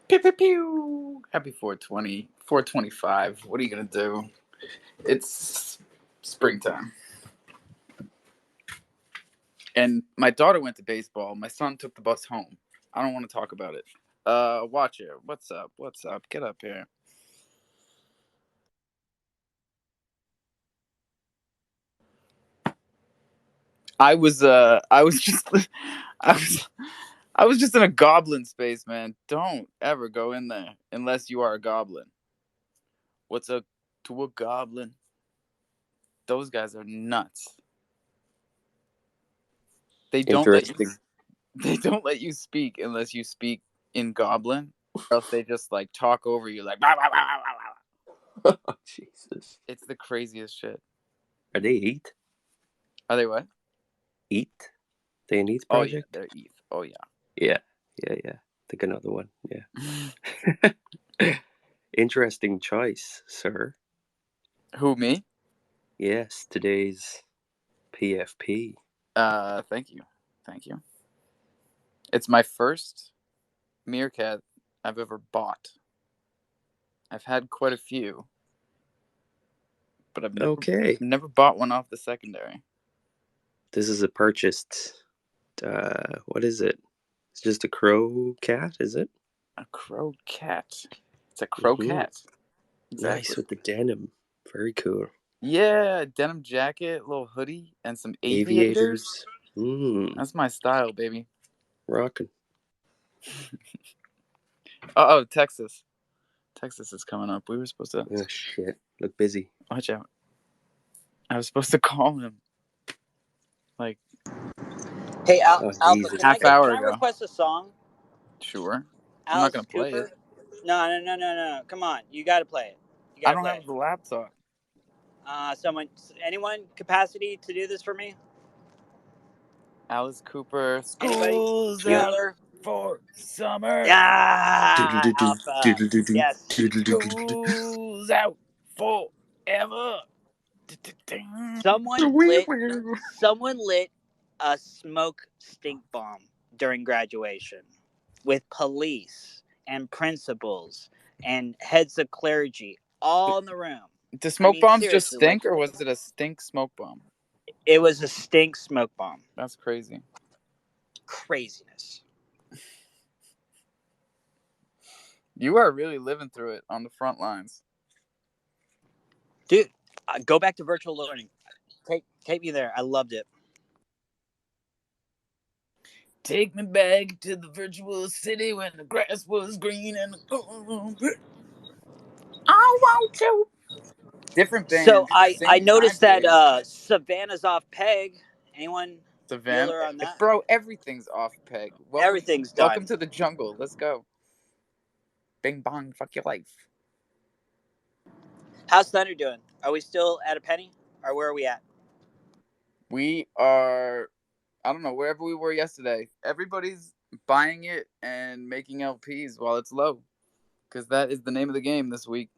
Pew pew pew. Happy 420, 425. What are you gonna do? It's springtime. And my daughter went to baseball. My son took the bus home. I don't want to talk about it. Watcher, what's up? What's up? Get up here. I was just I was I was just in a goblin space, man. Don't ever go in there unless you are a goblin. What's up to a goblin? Those guys are nuts. They don't let you Interesting. they don't let you speak unless you speak in goblin, or else they just like talk over you like "Bah, bah, bah, bah, bah, bah." Oh, Jesus. It's the craziest shit. Are they ETH? Are they what? ETH? They an ETH Oh yeah, project? they're ETH. Oh yeah. Yeah. Think another one. Yeah. Interesting choice, sir. Who, me? Yes, today's PFP. Thank you. Thank you. It's my first meerkat I've ever bought. I've had quite a few, but I've Okay. never bought one off the secondary. This is a purchased. What is it? It's just a crow cat, is it? A crow cat. It's a crow cat. Exactly. Nice with the denim. Very cool. Yeah, denim jacket, little hoodie, and some aviators. Aviators. That's my style, baby. Rocking. Oh, Texas. Texas is coming up. We were supposed to Oh, shit. Look busy. watch out. I was supposed to call him like Hey, Oh, Alpha, Jesus. half can hour I ago. request a song? Sure. I'm not Alice gonna play Cooper? it. No. Come on. You got to play it. You got I to don't play have the laptop. it. Anyone capacity to do this for me? Alice Cooper. Anybody? School's out Bueller? for summer. Yeah, Alpha. Yes. School's out forever. Someone lit a smoke stink bomb during graduation with police and principals and heads of clergy all in the room. Do smoke bombs just seriously, stink, or was it a stink smoke bomb? It was a stink smoke bomb. That's crazy. Craziness. You are really living through it on the front lines. Dude, go back to virtual learning. Take me there. I loved it. Take me back to the virtual city when the grass was green and I want you. Different band. So I Same noticed time that period. Savannah's off peg. Anyone Savannah. feeler on that? Bro, everything's off peg. Everything's Welcome done. to the jungle. Let's go. Bing bong, fuck your life. How's Thunder doing? Are we still at a penny? Or where are we at? We are, I don't know, wherever we were yesterday. Everybody's buying it and making LPs while it's low. Because that is the name of the game this week.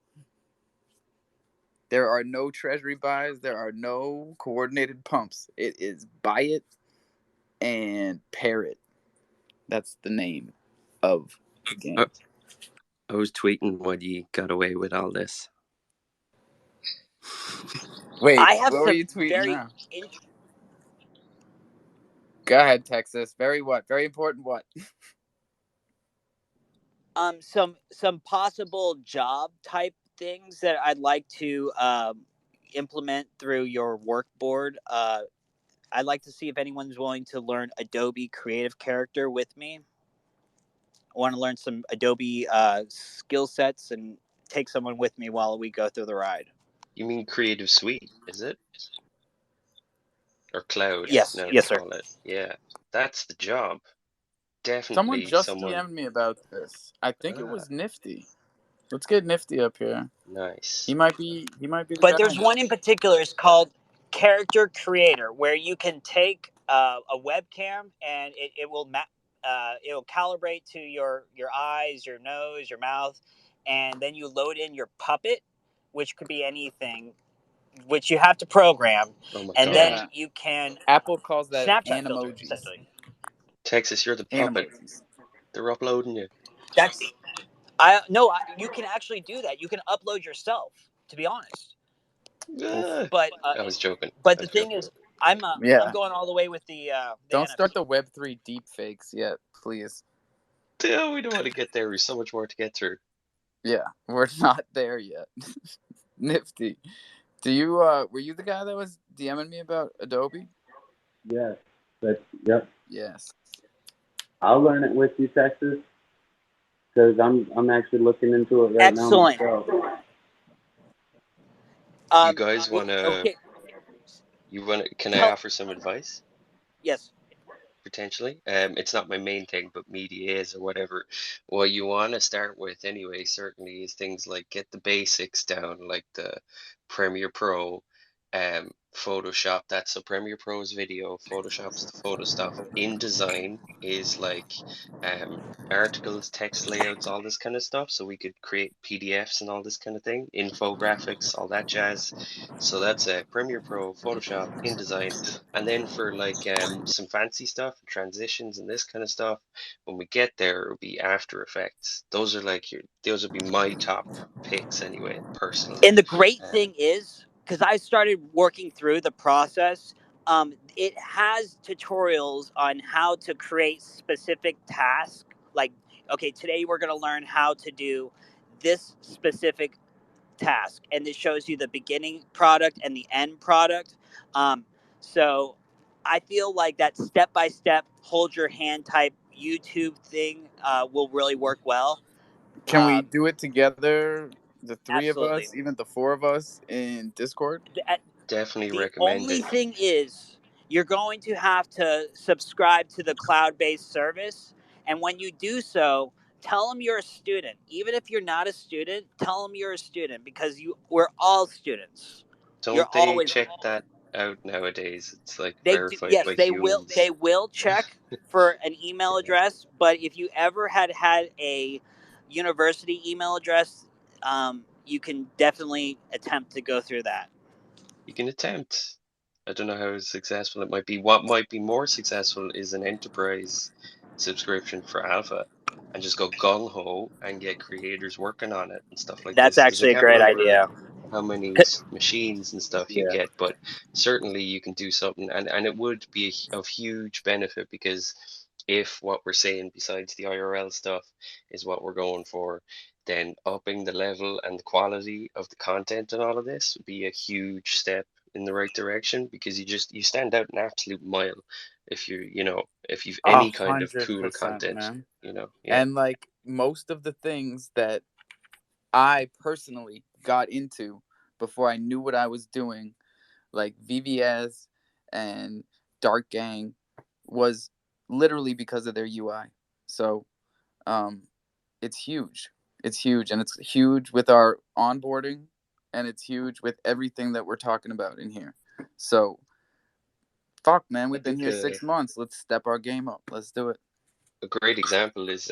There are no treasury buys. There are no coordinated pumps. It is buy it and pair it. That's the name of the game. I was tweeting when you got away with all this. Wait, I have what were you tweeting now? Go ahead, Texas. Very what? Very important what? Some possible job type things that I'd like to implement through your work board. I'd like to see if anyone's willing to learn Adobe Creative Character with me. I want to learn some Adobe skill sets and take someone with me while we go through the ride. You mean Creative Suite, is it? Or Cloud? Yes, now yes, they sir. call it. Yeah, that's the job. Someone Definitely just DM'd me about this. I think it was Nifty. Let's get Nifty up here. Nice. He might be the But guy. there's one in particular. It's called Character Creator, where you can take a webcam and it will it'll calibrate to your eyes, your nose, your mouth, and then you load in your puppet, which could be anything, which you have to program, and then you can. Apple calls that Snapchat filter, Animojis. essentially. Texas, you're the puppet. They're uploading you. That's You can actually do that. You can upload yourself. To be honest, Ah, but I was joking. but I the was thing joking. is, I'm Yeah. going all the way with the Don't start NFT. the Web3 deep fakes yet, please. Yeah, we don't want to get there. There's so much more to get through. Yeah, we're not there yet. Nifty. Do you were you the guy that was DMing me about Adobe? Yes. But yep. Yes. I'll learn it with you, Texas, because I'm actually looking into it right now Excellent. myself. You guys wanna? Okay. You wanna? Can I Tell offer some advice? yes. Potentially. It's not my main thing, but media is or whatever. What you want to start with anyway, certainly, is things like get the basics down, like the Premiere Pro, Photoshop. That's so Premiere Pro is video, Photoshop's the photo stuff. InDesign is like articles, text layouts, all this kind of stuff. So we could create PDFs and all this kind of thing, infographics, all that jazz. So that's Premiere Pro, Photoshop, InDesign. And then for like some fancy stuff, transitions and this kind of stuff, when we get there, it'll be After Effects. Those are like those would be my top picks anyway, personally. And the great Uh, thing is, because I started working through the process, it has tutorials on how to create specific tasks. Like, okay, today we're going to learn how to do this specific task, and it shows you the beginning product and the end product. Um, so I feel like that step by step, hold your hand type YouTube thing will really work well. Can we Um, do it together, the three of Absolutely. us, even the four of us in Discord? Definitely The recommend only it. thing is, you're going to have to subscribe to the cloud based service. And when you do so, tell them you're a student. Even if you're not a student, tell them you're a student because we're all students. You're Don't they always check that out nowadays? It's like they do, verified yes, by humans. they will check for an email address, but if you ever had a university email address, you can definitely attempt to go through that. You can attempt. I don't know how successful it might be. What might be more successful is an enterprise subscription for Alpha and just go gung ho and get creators working on it and stuff like That's this. Because I actually a can't great remember idea. how many machines and stuff you Yeah. get, but certainly you can do something, and it would be of huge benefit because if what we're saying besides the IRL stuff is what we're going for, then upping the level and the quality of the content and all of this would be a huge step in the right direction because you stand out an absolute mile if if you've any kind of cool 100%, content, man. yeah. And like most of the things that I personally got into before I knew what I was doing, like VVS and Dark Gang, was literally because of their UI. So um, it's huge. It's huge, and it's huge with our onboarding, and it's huge with everything that we're talking about in here. So, fuck, man, I we've been think here 6 months. Let's step our game up. Let's do it. a great example is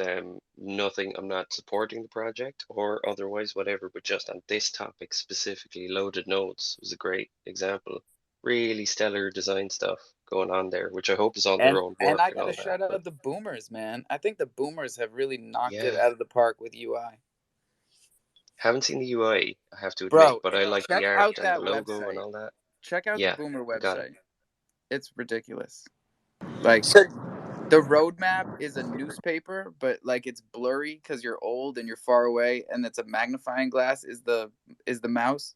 nothing. I'm not supporting the project or otherwise, whatever, but just on this topic specifically, Loaded Notes was a great example. Really stellar design stuff going on there, which I hope is all their own And work I and gotta all that. shout But out the boomers, man. I think the boomers have really knocked it yeah, out of the park with UI. haven't seen the UI, I have to admit, Bro, but I like the check art out and the that logo and website. all that. Check out the Yeah, boomer I got it. website. It's ridiculous. Like, So the roadmap is a newspaper, but like it's blurry because you're old and you're far away, and it's a magnifying glass is the mouse.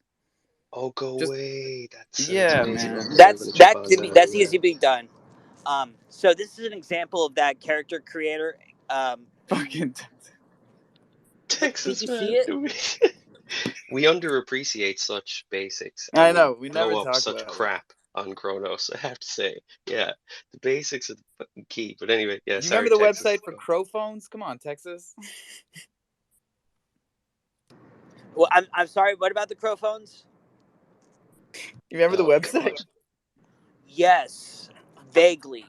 Oh, go Just away. That sounds yeah, amazing. man. Okay, I'm gonna jump on that. that's Yeah. easy being done. So this is an example of that character creator. Fucking Did Texas you see man. it? We underappreciate such basics and I we know. We never blow up talk such about it. crap on Chronos, I have to say. Yeah, the basics are the fucking key. But anyway, yeah, You remember sorry, the Texas. website for crow phones? Come on, Texas. Well, I'm sorry. What about the crow phones? You remember the Oh website? God. Yes, vaguely.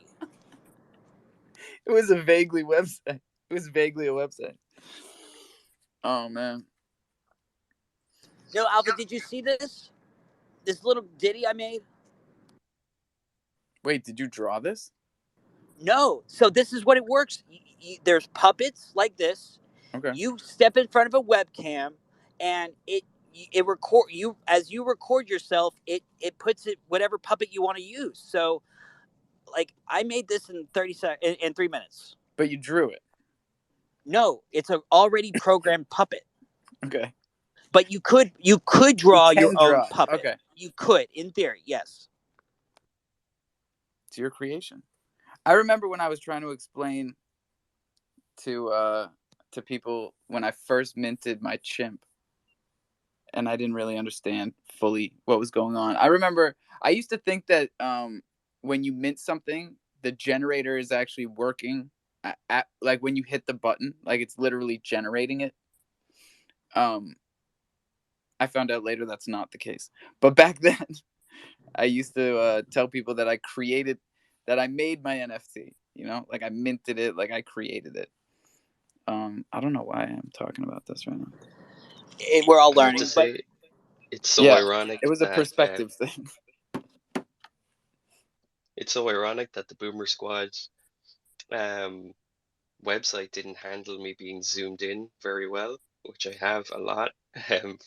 It was a vaguely website. It was vaguely a website. Oh man. No, Alpha, did you see this? This little ditty I made? Wait, did you draw this? No. So this is what it works. There's puppets like this, Okay. You step in front of a webcam, and it record you as you record yourself. It puts it whatever puppet you want to use. So, like, I made this in 30 seconds in 3 minutes. But you drew it. No, it's an already programmed puppet. Okay. But you could draw You your can own draw it. puppet. Okay. You could, in theory, yes. It's your creation. I remember when I was trying to explain to people when I first minted my chimp, and I didn't really understand fully what was going on. I remember I used to think that when you mint something, the generator is actually working at like when you hit the button, like it's literally generating it. I found out later that's not the case. But back then, I used to tell people that I made my NFT. You know, like I minted it, like I created it. I don't know why I'm talking about this right now. We're all I have learning, to but say, it's so Yeah, ironic it was a that perspective thing. it's so ironic that the Boomer Squad's um, website didn't handle me being zoomed in very well, which I have a lot,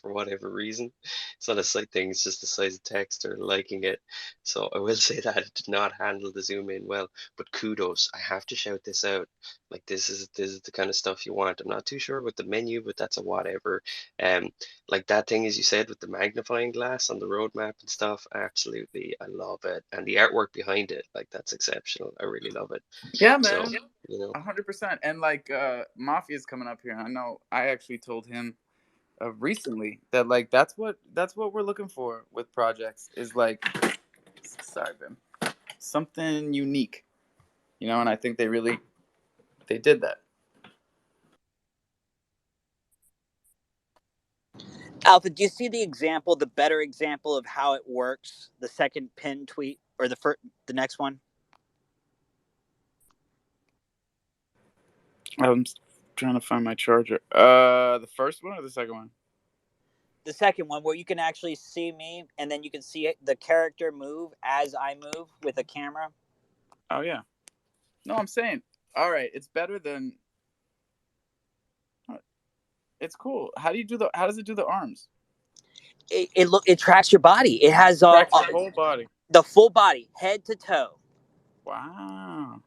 for whatever reason. It's not a sight thing, it's just the size of text or liking it. So I will say that it did not handle the zoom in well, but kudos. I have to shout this out. Like this is the kind of stuff you want. I'm not too sure with the menu, but that's a whatever. Um, like that thing as you said with the magnifying glass on the roadmap and stuff, absolutely. I love it. And the artwork behind it, like that's exceptional. I really love it. Yeah, So, man. you know. 100%. And like Mafia's coming up here. I know I actually told him recently that like that's what we're looking for with projects is like sorry, Ben. Something unique. You know, and I think they did that. Alpha, do you see the better example of how it works? The second pin tweet or the next one? I'm trying to find my charger. The first one or the second one? The second one, where you can actually see me, and then you can see the character move as I move with a camera. Oh yeah. No, I'm saying, all right, it's better than. It's cool. How does it do the arms? It tracks your body. It has Tracks the whole body. the full body, head to toe. Wow.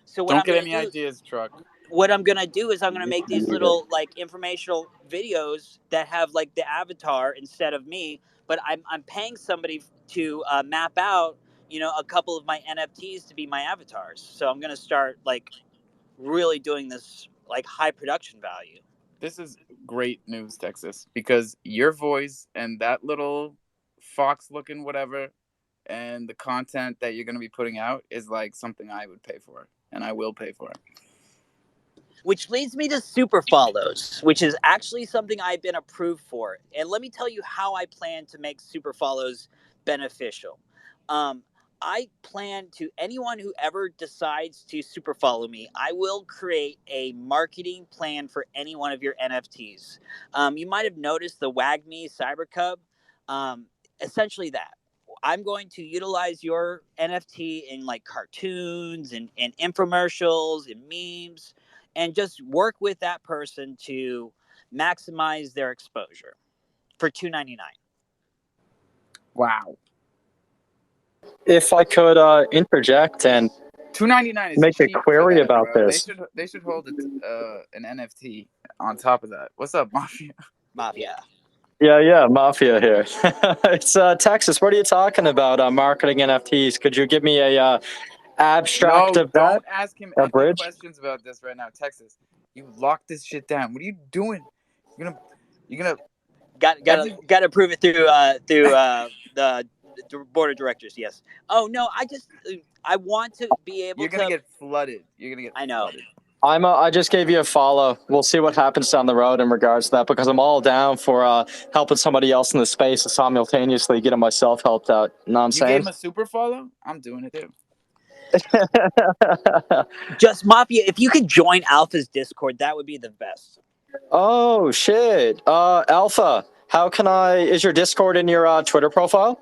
So Don't get any ideas, Truck. what I'm gonna do is I'm gonna make these little like informational videos that have like the avatar instead of me, but I'm paying somebody to map out a couple of my NFTs to be my avatars. So I'm gonna start like really doing this like high production value. This is great news, Texas, because your voice and that little fox looking whatever and the content that you're going to be putting out is like something I would pay for, and I will pay for it. Which leads me to super follows, which is actually something I've been approved for. And let me tell you how I plan to make super follows beneficial. I plan to anyone who ever decides to super follow me, I will create a marketing plan for any one of your NFTs. You might have noticed the WagMe Cyber Cub. Essentially that. I'm going to utilize your NFT in like cartoons and infomercials and memes and just work with that person to maximize their exposure for $2.99. Wow. If I could interject and $2.99 is make a cheap query for that, about bro. this. They should hold an NFT on top of that. What's up, Mafia? Mafia. Yeah, Mafia here. It's Texas. What are you talking about? Marketing NFTs. Could you give me a abstract No, of that? don't ask him A any bridge? questions about this right now, Texas. You lock this shit down. What are you doing? You're gonna got to prove it through the board of directors. Yes. Oh no, I want to be able to. You're gonna get flooded. You're gonna get. I know. Flooded. I just gave you a follow. We'll see what happens down the road in regards to that because I'm all down for helping somebody else in the space and simultaneously getting myself helped out. You know what I'm You saying? gave him a super follow? I'm doing it too. Just Mafia, if you could join Alpha's Discord, that would be the best. Oh shit. Alpha, how can is your Discord in your Twitter profile?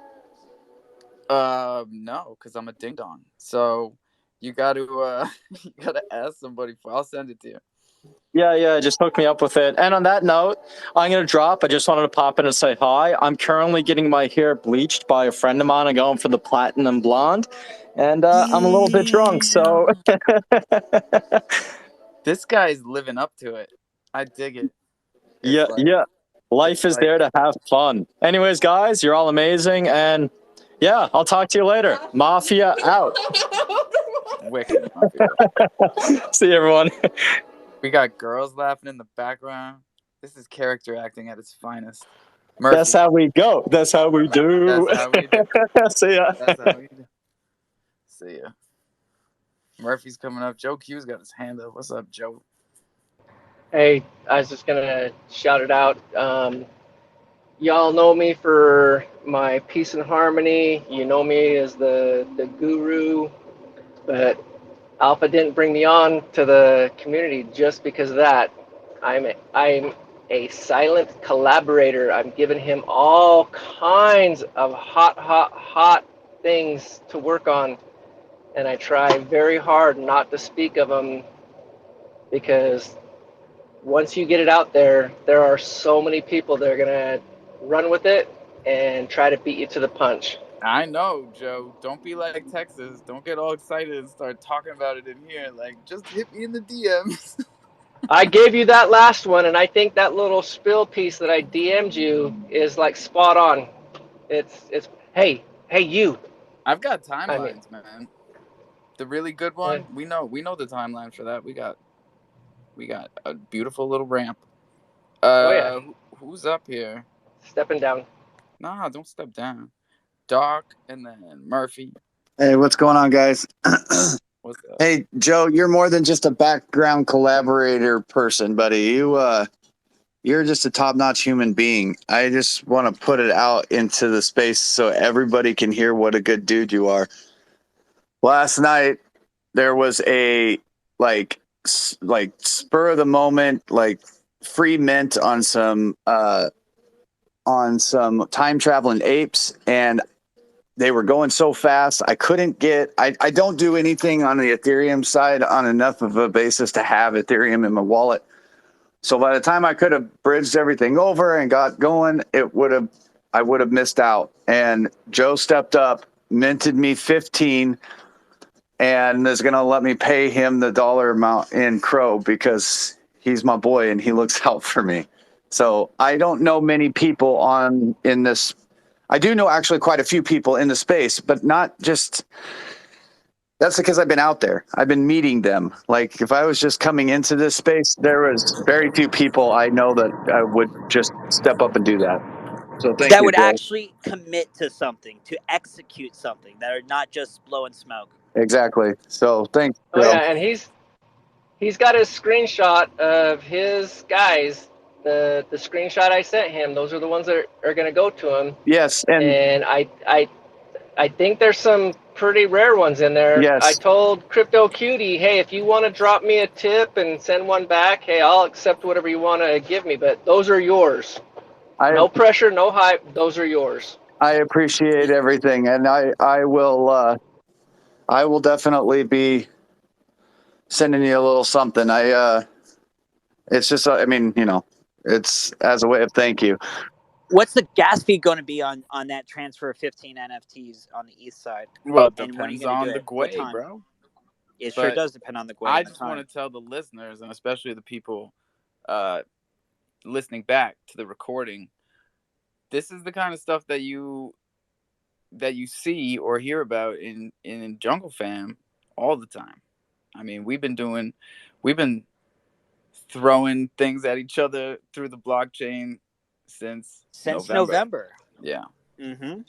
No, because I'm a ding dong. So You gotta you gotta ask somebody for. I'll send it to you. Yeah, just hook me up with it. And on that note, I'm going to drop. I just wanted to pop in and say hi. I'm currently getting my hair bleached by a friend of mine. I'm going for the platinum blonde. And I'm a little bit drunk, so. This guy's living up to it. I dig it. Yeah. Life is there to have fun. Anyways, guys, you're all amazing. And yeah, I'll talk to you later. Mafia out. Wicked Mafia. See you, everyone. We got girls laughing in the background. This is character acting at its finest. Murphy. That's how we go. That's how we do. That's how we do. See ya. That's how we do. See ya. Murphy's coming up. Joe Q's got his hand up. What's up, Joe? Hey, I was just gonna shout it out. Y'all know me for my peace and harmony. You know me as the guru, but Alpha didn't bring me on to the community just because of that. I'm a silent collaborator. I'm giving him all kinds of hot things to work on, and I try very hard not to speak of them because once you get it out there, there are so many people that are going to run with it and try to beat you to the punch. I know, Joe. Don't be like Texas. Don't get all excited and start talking about it in here. Like, just hit me in the DMs. I gave you that last one, and I think that little spill piece that I DM'd you is like spot on. It's hey you. I've got timelines, man. The really good one, we know the timeline for that. We got a beautiful little ramp. Who's up here? Stepping down. Nah, don't step down. Doc and then Murphy. Hey, what's going on, guys? What's up? Hey, Joe, you're more than just a background collaborator person, buddy. You're just a top-notch human being. I just want to put it out into the space so everybody can hear what a good dude you are. Last night there was a like spur of the moment, like free mint on some time traveling apes, and they were going so fast I couldn't get I don't do anything on the Ethereum side on enough of a basis to have Ethereum in my wallet. So by the time I could have bridged everything over and got going, I would have missed out. And Joe stepped up, minted me 15, and is going to let me pay him the dollar amount in Crow because he's my boy and he looks out for me. So I don't know many people in this. I do know actually quite a few people in the space, but not just. That's because I've been out there. I've been meeting them. Like if I was just coming into this space, there was very few people I know that I would just step up and do that. So thank you. That would Joe. actually commit to something, to execute something, that are not just blowing smoke. Exactly. So thanks. Oh yeah, and he's got a screenshot of his guys. The screenshot I sent him. Those are the ones that are going to go to him. Yes, and I think there's some pretty rare ones in there. Yes. I told Crypto Cutie, hey, if you want to drop me a tip and send one back, hey, I'll accept whatever you want to give me. But those are yours. No pressure, no hype. Those are yours. I appreciate everything, and I will definitely be sending you a little something. It's just, I mean, it's as a way of thank you. What's the gas fee going to be on that transfer of 15 NFTs on the east side? Well, it And when are you depends gonna on do the it? What Gwei, time? bro. It sure But does depend on the Gwei. I and the just time. want to tell the listeners, and especially the people listening back to the recording, this is the kind of stuff that you see or hear about in Jungle Fam all the time. I mean, we've been throwing things at each other through the blockchain since November. Yeah. Mm-hmm.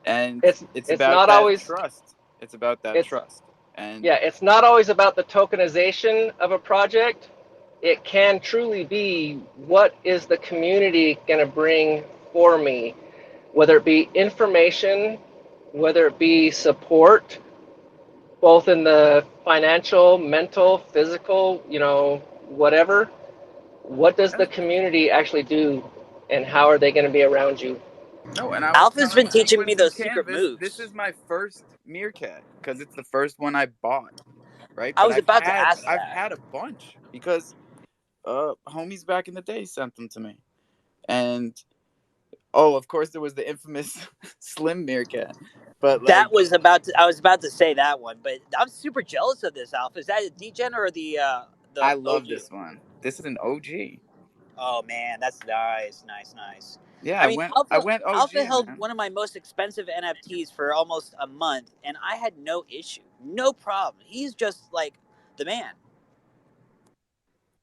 And it's about not that always trust. It's about that trust. And yeah, it's not always about the tokenization of a project. It can truly be, what is the community going to bring for me? Whether it be information, whether it be support, both in the financial, mental, physical, whatever. What does the community actually do, and how are they going to be around you? No, and I was Alpha's telling been teaching Penguins me and those secret Canvas, this moves. is my first Meerkat because it's the first one I bought, right? I But was about to ask I've that. had a bunch because homies back in the day sent them to me, and oh, of course there was the infamous Slim Meerkat, but like I was about to say that one, but I'm super jealous of this Alpha. Is that a degen or the I OG? love this one. This is an OG. Oh man, that's nice. Yeah, I mean, I went Alpha OG, held man. one of my most expensive NFTs for almost a month, and I had no issue, no problem. He's just like the man.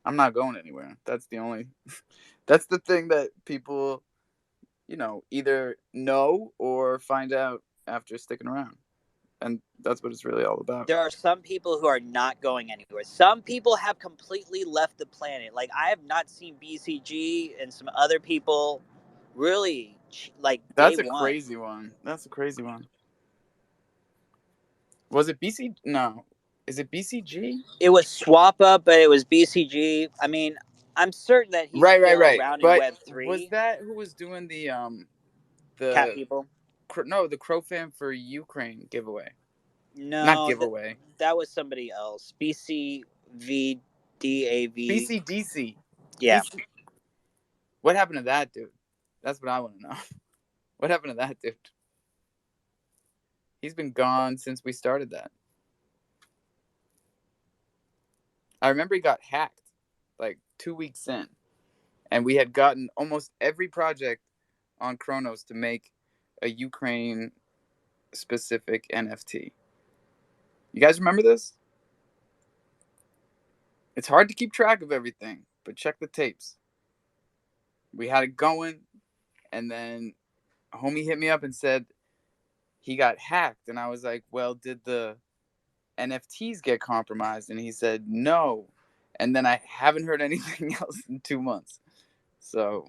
I'm not going anywhere. That's the only. That's the thing that people, either know or find out after sticking around, and that's what it's really all about. There are some people who are not going anywhere. Some people have completely left the planet. Like I have not seen BCG and some other people really like day That's a one. crazy one. That's a crazy one. Was it BC? No. Is it BCG? It was Swap Up, but it was BCG. I mean, I'm certain that he's Right. still around in But Web was 3. that who was doing the Cat the people. no, the Crow Fan for Ukraine giveaway? Not No, giveaway. that was somebody else. BCVDAV. BCDC. Yeah. BC... What happened to that dude? That's what I want to know. What happened to that dude? He's been gone since we started that. I remember he got hacked like 2 weeks in, and we had gotten almost every project on Chronos to make a Ukraine specific NFT. You guys remember this? It's hard to keep track of everything, but check the tapes. We had it going, and then a homie hit me up and said he got hacked, and I was like, well, did the NFTs get compromised? And he said no. And then I haven't heard anything else in 2 months. So,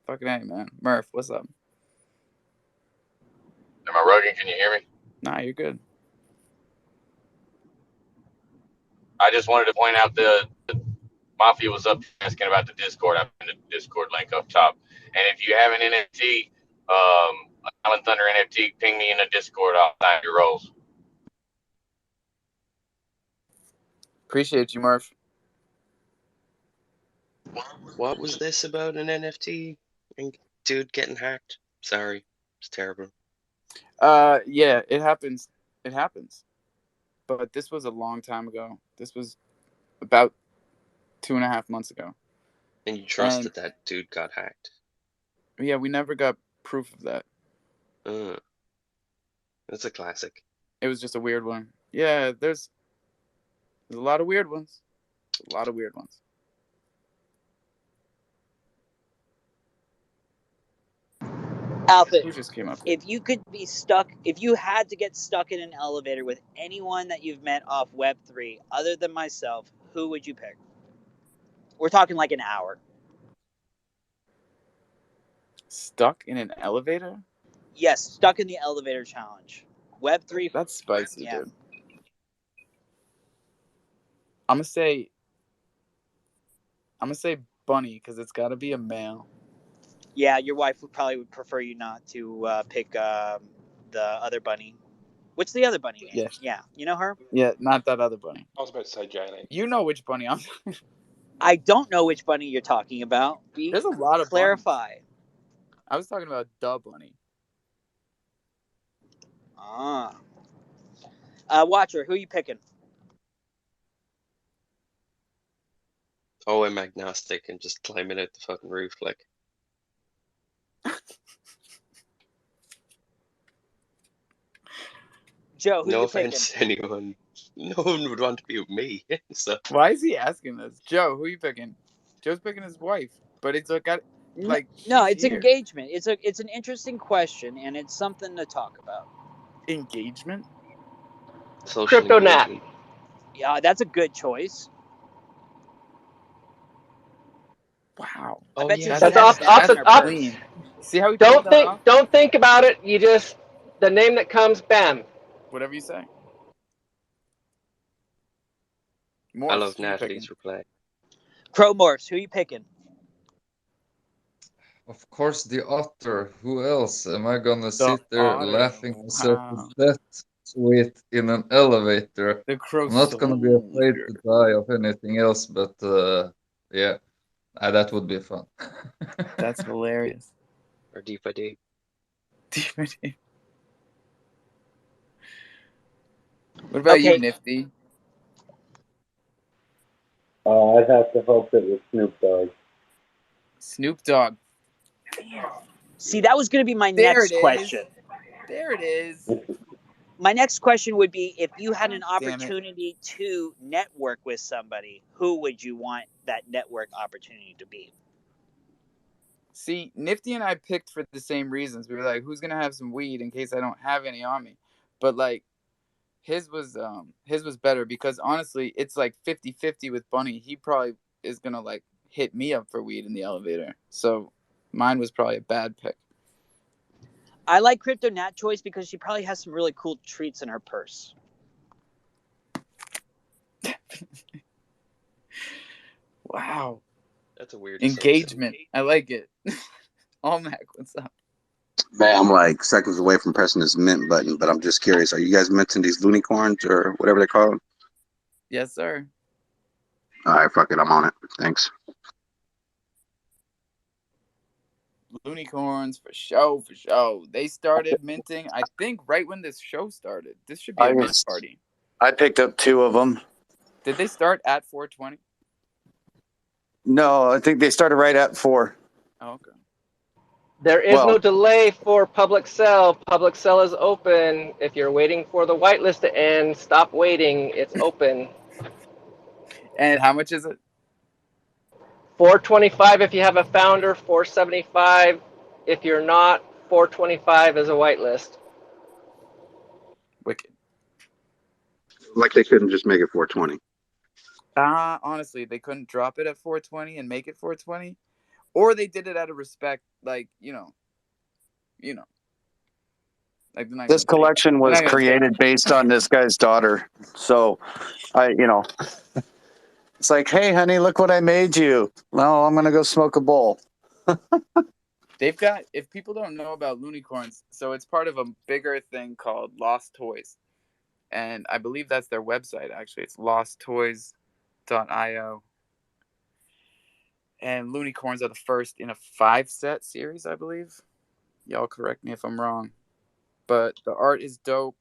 fucking hey, man. Murph, what's up? Am I rugging? Can you hear me? Nah, you're good. I just wanted to point out the Mafia was up asking about the Discord. I put the Discord link up top. And if you have an NFT, Island Thunder NFT, ping me in the Discord. I'll sign your roles. Appreciate you, Murph. What was this about an NFT and dude getting hacked? Sorry, it's terrible. Yeah, it happens. It happens. But this was a long time ago. This was about 2.5 months ago. And you trusted that dude got hacked? Yeah, we never got proof of that. That's a classic. It was just a weird one. Yeah, there's a lot of weird ones. A lot of weird ones. Alpha, Who just came up? if you had to get stuck in an elevator with anyone that you've met off Web3 other than myself, who would you pick? We're talking like an hour. Stuck in an elevator? Yes, stuck in the elevator challenge. Web3. That's spicy, Yeah. dude. I'm gonna say Bunny because it's got to be a male. Yeah, your wife would prefer you not to pick the other bunny. What's the other bunny name? Yeah, you know her? Yeah, not that other bunny. I was about to say Janie. You know which bunny I'm. I don't know which bunny you're talking about. There's a lot of clarify. Bunnies. I was talking about the bunny. Watcher, who are you picking? Oh, I'm agnostic and just climbing out the fucking roof like. Joe, who no you offense to anyone. No one would want to be with me. So. Why is he asking this? Joe, who are you picking? Joe's picking his wife, but it's got like no, it's here. engagement. It's an interesting question, and it's something to talk about. Engagement? Social Crypto engagement. Nat. Yeah, that's a good choice. Wow. I bet you that's off. See how he don't think about it. You just the name that comes, bam. Whatever you say. Morphs, I love Natalie's reply. Crow Morphs, who are you picking? Of course, the otter. Who else? Am I gonna The sit there otter. laughing myself Wow. to death with in an elevator? The I'm not gonna be afraid crow to die of anything else, but yeah, that would be fun. That's hilarious. Or DVD. What about you, Okay. Nifty? I'd have to hope it was Snoop Dogg. Snoop Dogg. See, that was going to be my There next it is. question. There it is. My next question would be, if you had an God damn it. opportunity to network with somebody, who would you want that network opportunity to be? See, Nifty and I picked for the same reasons. We were like, who's gonna have some weed in case I don't have any on me? But like his was better because honestly, it's like 50-50 with Bunny. He probably is gonna like hit me up for weed in the elevator. So mine was probably a bad pick. I like Crypto Nat Choice because she probably has some really cool treats in her purse. Wow. That's a weird engagement. I like it. Almac, what's up? Man, I'm like seconds away from pressing this mint button, but I'm just curious. Are you guys minting these Loonicorns or whatever they're called? Yes, sir. All right, fuck it. I'm on it. Thanks. Loonicorns for show, for show. They started minting, I think, right when this show started. This should be a mint party. I picked up 2 of them. Did they start at 420? No, I think they started right at 4. Oh, okay. There is no delay for public sale. Public sale is open. If you're waiting for the whitelist to end, stop waiting. It's open. And how much is it? $425 if you have a founder, $475 if you're not, $425 is a whitelist. Wicked. Like they couldn't just make it 420. Honestly, they couldn't drop it at 420 and make it 420, or they did it out of respect, like you know. Like this collection was created based on this guy's daughter, so it's like, hey, honey, look what I made you. Well, I'm gonna go smoke a bowl. They've got, if people don't know about Loonicorns, so it's part of a bigger thing called Lost Toys, and I believe that's their website. Actually, it's losttoys.io. And Loonicorns are the first in a 5-set series, I believe. Y'all correct me if I'm wrong. But the art is dope.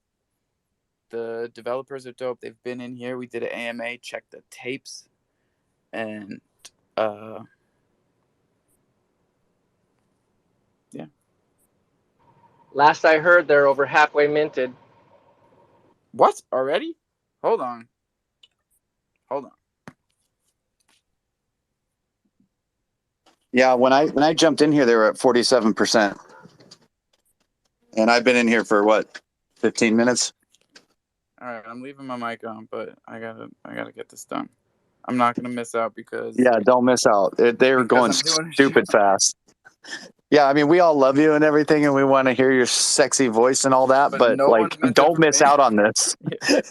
The developers are dope. They've been in here. We did an AMA, checked the tapes. And, yeah. Last I heard, they're over halfway minted. What? Already? Hold on. Yeah, when I jumped in here, they were at 47%, and I've been in here for what, 15 minutes. All right, I'm leaving my mic on, but I gotta get this done. I'm not gonna miss out because don't miss out. They're going stupid fast. Yeah, I mean, we all love you and everything, and we want to hear your sexy voice and all that, but no like, don't miss out on this.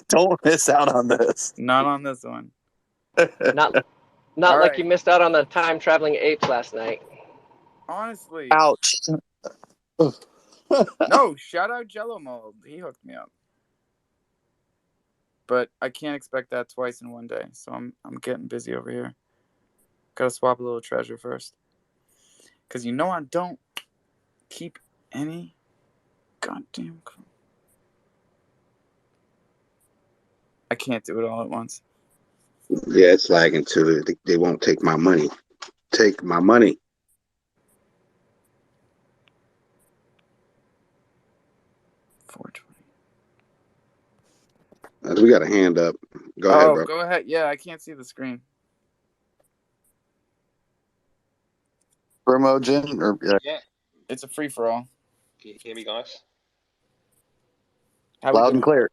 Don't miss out on this. Not on this one. Not like you missed out on the time traveling apes last night. Honestly. Ouch. No, shout out Jello Mold. He hooked me up. But I can't expect that twice in one day, so I'm getting busy over here. Gotta swap a little treasure first. Because I don't keep any goddamn... I can't do it all at once. Yeah, it's lagging too. They won't take my money. Take my money. We got a hand up. Go ahead, bro. Go ahead. Yeah, I can't see the screen. Promogen or yeah, it's a free for all. Can you hear me, guys? Loud and clear.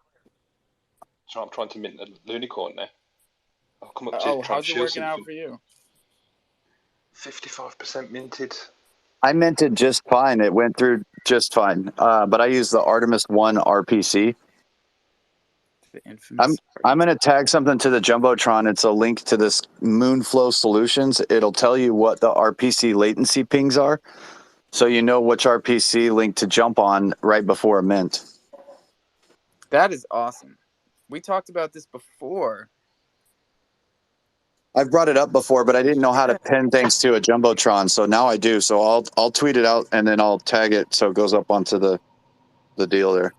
So I'm trying to mint a Loonicorn now. I'll come up to try how's and it working out for you? 55% minted. I minted just fine. It went through just fine. But I used the Artemis 1 RPC. The infamous. I'm going to tag something to the Jumbotron. It's a link to this Moonflow Solutions. It'll tell you what the RPC latency pings are, so you know which RPC link to jump on right before a mint. That is awesome. We talked about this before. I've brought it up before, but I didn't know how to pin things to a Jumbotron, so now I do. So I'll tweet it out and then I'll tag it so it goes up onto the deal there.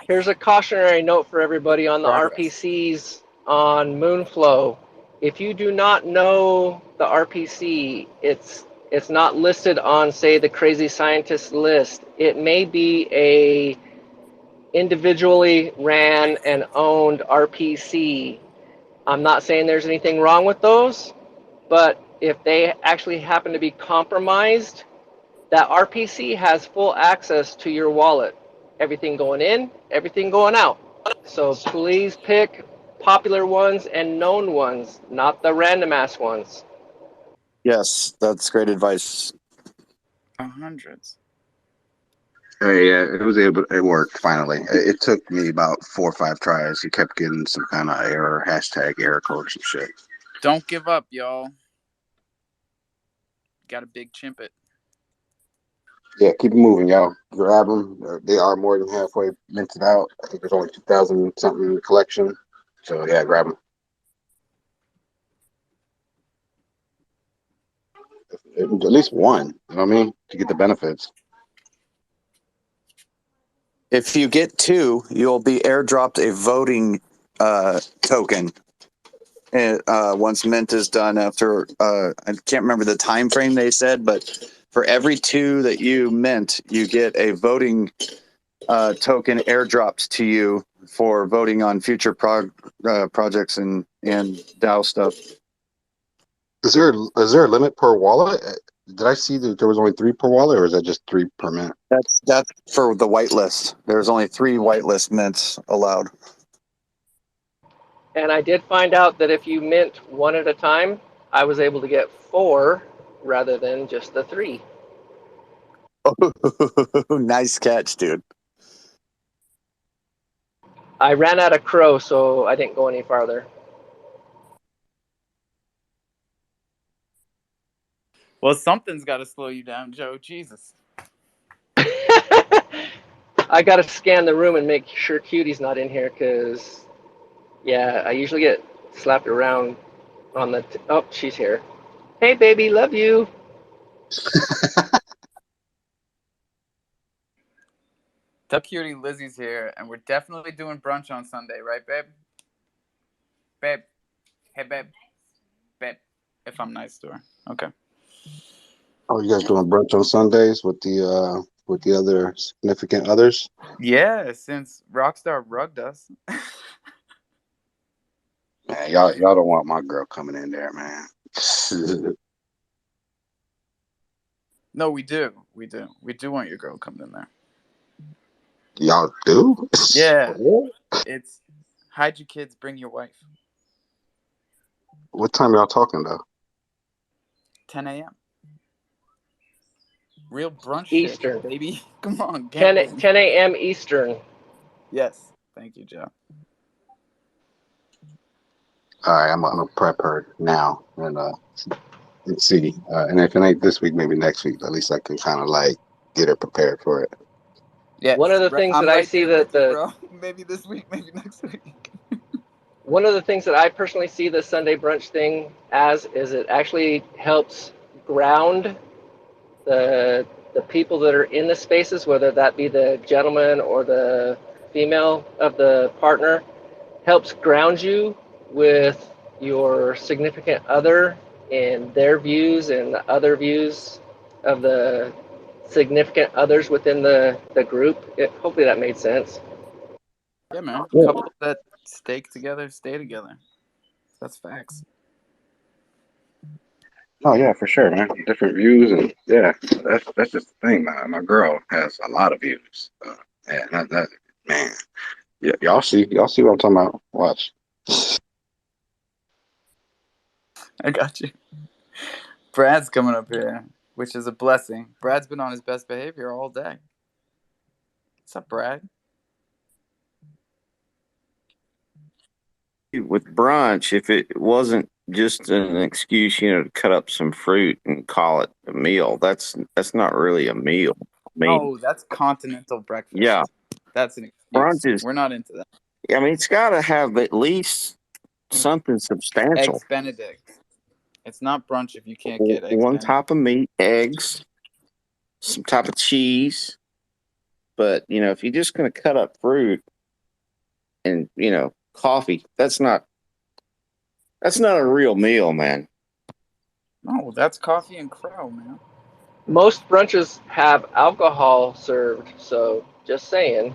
Here's a cautionary note for everybody on the RPCs on Moonflow. If you do not know the RPC, it's not listed on, say, the Crazy Scientist list. It may be a individually ran and owned RPC. I'm not saying there's anything wrong with those, but if they actually happen to be compromised, that RPC has full access to your wallet. Everything going in, everything going out. So please pick popular ones and known ones, not the random ass ones. Yes, that's great advice. Hundreds. Yeah, it worked finally. It took me about 4 or 5 tries. He kept getting some kind of error, hashtag error code or some shit. Don't give up, y'all. Got a big chimp it. Yeah, keep it moving, y'all. Grab them. They are more than halfway minted out. I think there's only 2,000 something in the collection. So yeah, grab them. At least one, you know what I mean? To get the benefits. If you get 2, you'll be airdropped a voting token. Once mint is done after, I can't remember the time frame they said, but for every 2 that you mint, you get a voting token airdropped to you for voting on future projects and DAO stuff. Is there a limit per wallet? Did I see that there was only 3 per wallet, or is that just 3 per mint? That's for the whitelist. There's only 3 whitelist mints allowed. And I did find out that if you mint one at a time, I was able to get 4 rather than just the 3. Oh, nice catch, dude. I ran out of crow, so I didn't go any farther. Well, something's got to slow you down, Joe. Jesus. I got to scan the room and make sure Cutie's not in here because, yeah, I usually get slapped around on the... Oh, she's here. Hey, baby, love you. Tell Cutie Lizzie's here, and we're definitely doing brunch on Sunday, right, babe? Babe. Hey, babe. Babe. If I'm nice to her. Okay. Oh, you guys doing brunch on Sundays with the other significant others? Yeah, since Rockstar rugged us. Man, y'all don't want my girl coming in there, man. No, we do. We do. We do want your girl coming in there. Y'all do? Yeah. It's hide your kids, bring your wife. What time y'all talking though? 10 a.m. Real brunch Eastern. shit, baby. Come on. 10 a.m. Eastern. Yes. Thank you, Joe. All right, I'm gonna prep her now and see. And if it ain't this week, maybe next week. At least I can kind of like get her prepared for it. Yeah. One of the things that I see that bro. Maybe this week, maybe next week. One of the things that I personally see the Sunday brunch thing as is it actually helps ground the people that are in the spaces, whether that be the gentleman or the female of the partner, helps ground you with your significant other and their views and the other views of the significant others within the group. Hopefully that made sense. Yeah, man. Yeah. Couples that stake together, stay together. That's facts. Oh yeah, for sure, man. Different views, and yeah, that's just the thing, man. My girl has a lot of views. Yeah, that man. Yeah, y'all see what I'm talking about. Watch. I got you. Brad's coming up here, which is a blessing. Brad's been on his best behavior all day. What's up, Brad? with brunch, if it wasn't just an excuse, to cut up some fruit and call it a meal, that's not really a meal. I mean, Oh, that's continental breakfast. yeah, That's an brunch excuse. is. We're not into that. I mean, it's got to have at least something substantial. Eggs Benedict. It's not brunch if you can't get eggs One Benedict. type of meat, eggs, some type of cheese. But if you're just going to cut up fruit and coffee, that's not a real meal, man. No, that's coffee and crow, man. Most brunches have alcohol served, so just saying.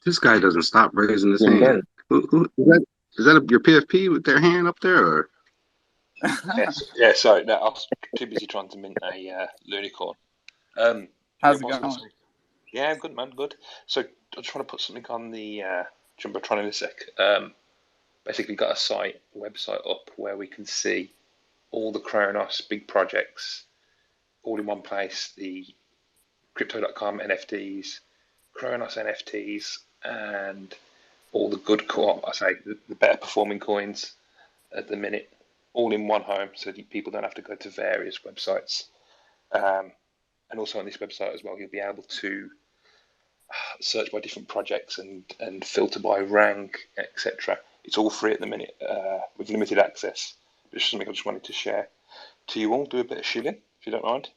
This guy doesn't stop raising his Yeah. hand. Who is that your PFP with their hand up there, or? Yes. Yeah. Sorry, no, I was too busy trying to mint a Lunicorn. How's it what was I gonna going? say? Yeah, good man, good. So I just want to put something on the Jumbotron in a sec. Basically, got a website up where we can see all the Kronos big projects all in one place. The Crypto.com NFTs, Kronos NFTs, and all the good the better performing coins at the minute, all in one home, so that people don't have to go to various websites. And also on this website as well, you'll be able to search by different projects and filter by rank, etc. It's all free at the minute with limited access. It's something I just wanted to share to you all. Do a bit of shilling, if you don't mind.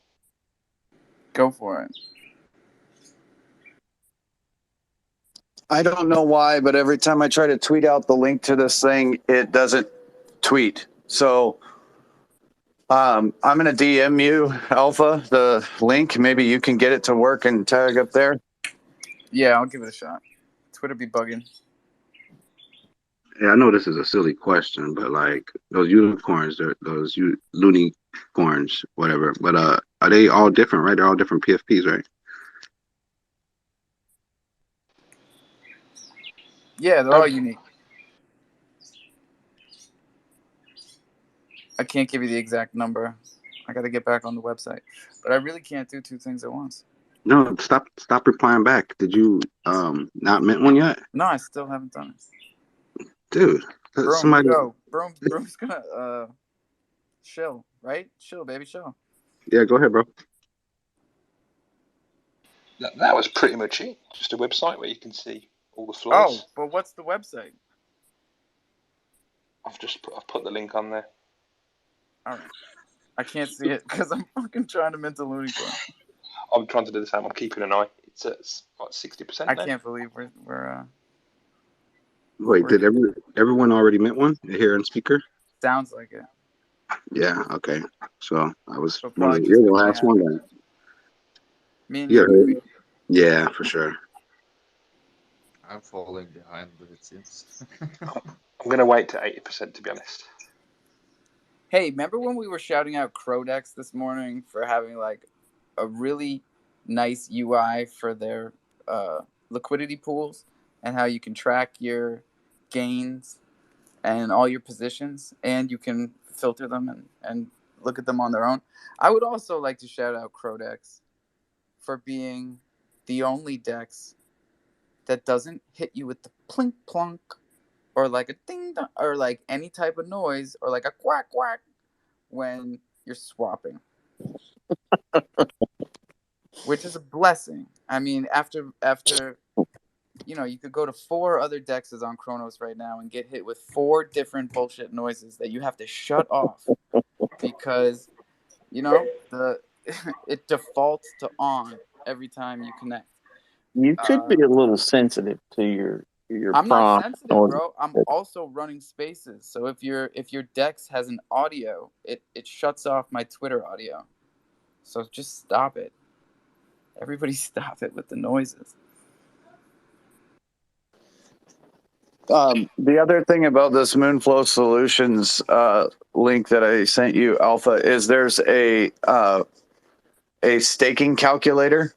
Go for it. I don't know why, but every time I try to tweet out the link to this thing, it doesn't tweet. So I'm going to DM you, Alpha, the link. Maybe you can get it to work and tag up there. Yeah, I'll give it a shot. Twitter be bugging. Yeah, I know this is a silly question, but like those unicorns, those Lunicorns, whatever. But are they all different, right? They're all different PFPs, right? Yeah, they're all unique. I can't give you the exact number. I got to get back on the website. But I really can't do two things at once. No, stop replying back. Did you not mint one yet? No, I still haven't done it. Dude, Broom, somebody. go. Broom's gonna chill, right? Chill, baby, chill. Yeah, go ahead, bro. That was pretty much it. Just a website where you can see all the floors. Oh, but what's the website? I've put the link on there. All right. I can't see it because I'm fucking trying to mint a Lunicorn. I'm trying to do the same. I'm keeping an eye. It's at 60%. I can't believe we're Wait, did everyone already mint one here in speaker? sounds like it. Yeah. Okay. So I was So wondering. probably You're the just last one then. Me and Yeah. you. Yeah, for sure. I'm falling behind, but it seems. I'm gonna wait to 80%, to be honest. Hey, remember when we were shouting out Crodex this morning for having like a really nice UI for their liquidity pools and how you can track your gains and all your positions and you can filter them and look at them on their own? I would also like to shout out Crodex for being the only DEX that doesn't hit you with the plink plonk or like a ding dong or like any type of noise or like a quack quack when you're swapping. Which is a blessing. I mean, after you could go to 4 other dexes on Kronos right now and get hit with 4 different bullshit noises that you have to shut off because it defaults to on every time you connect. You could be a little sensitive to your I'm not prompt. sensitive, bro. I'm also running spaces. So if your Dex has an audio, it shuts off my Twitter audio. So just stop it. Everybody stop it with the noises. The other thing about this Moonflow Solutions link that I sent you, Alpha, is there's a staking calculator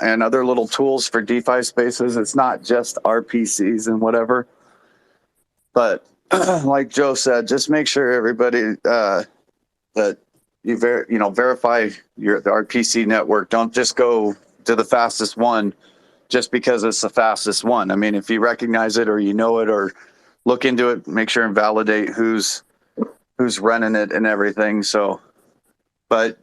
and other little tools for DeFi spaces. It's not just RPCs and whatever. But like Joe said, just make sure everybody that you verify the RPC network. Don't just go to the fastest one just because it's the fastest one. I mean, if you recognize it or you know it or look into it, make sure and validate who's running it and everything. So, but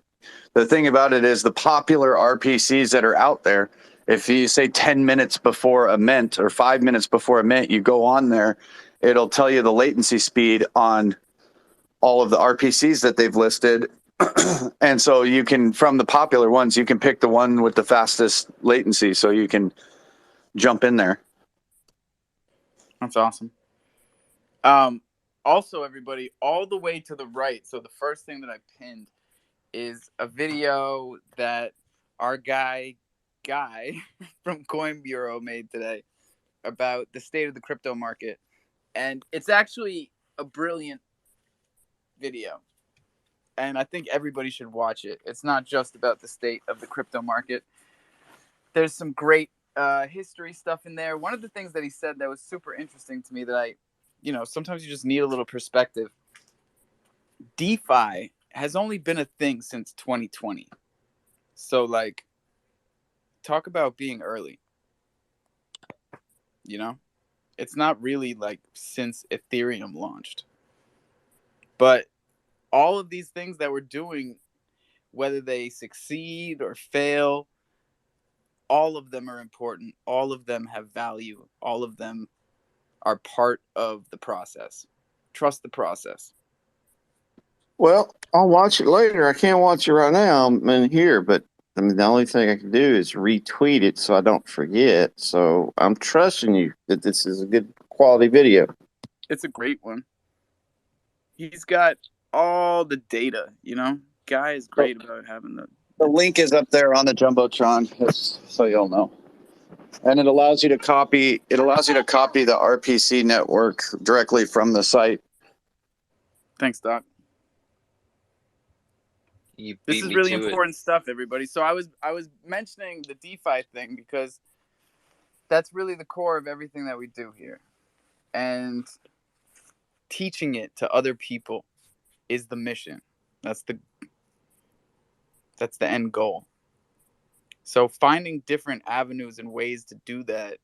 the thing about it is the popular RPCs that are out there, if you say 10 minutes before a mint or 5 minutes before a mint, you go on there, it'll tell you the latency speed on all of the RPCs that they've listed. And so you can, from the popular ones, you can pick the one with the fastest latency so you can jump in there. That's awesome. Also, everybody, all the way to the right. So the first thing that I pinned is a video that our guy from Coin Bureau made today about the state of the crypto market. And it's actually a brilliant video. And I think everybody should watch it. It's not just about the state of the crypto market. There's some great history stuff in there. One of the things that he said that was super interesting to me that sometimes you just need a little perspective. DeFi has only been a thing since 2020. So, like, talk about being early. It's not really like since Ethereum launched. But all of these things that we're doing, whether they succeed or fail, all of them are important. All of them have value. All of them are part of the process. Trust the process. Well, I'll watch it later. I can't watch it right now. I'm in here, but I mean, the only thing I can do is retweet it so I don't forget. So I'm trusting you that this is a good quality video. It's a great one. He's got all the data, Guy is great about having the link is up there on the Jumbotron, just so you'll know. And it allows you to copy the RPC network directly from the site. Thanks, Doc. This is really important stuff, everybody. So I was mentioning the DeFi thing because that's really the core of everything that we do here. And teaching it to other people is the mission. That's the end goal. So finding different avenues and ways to do that,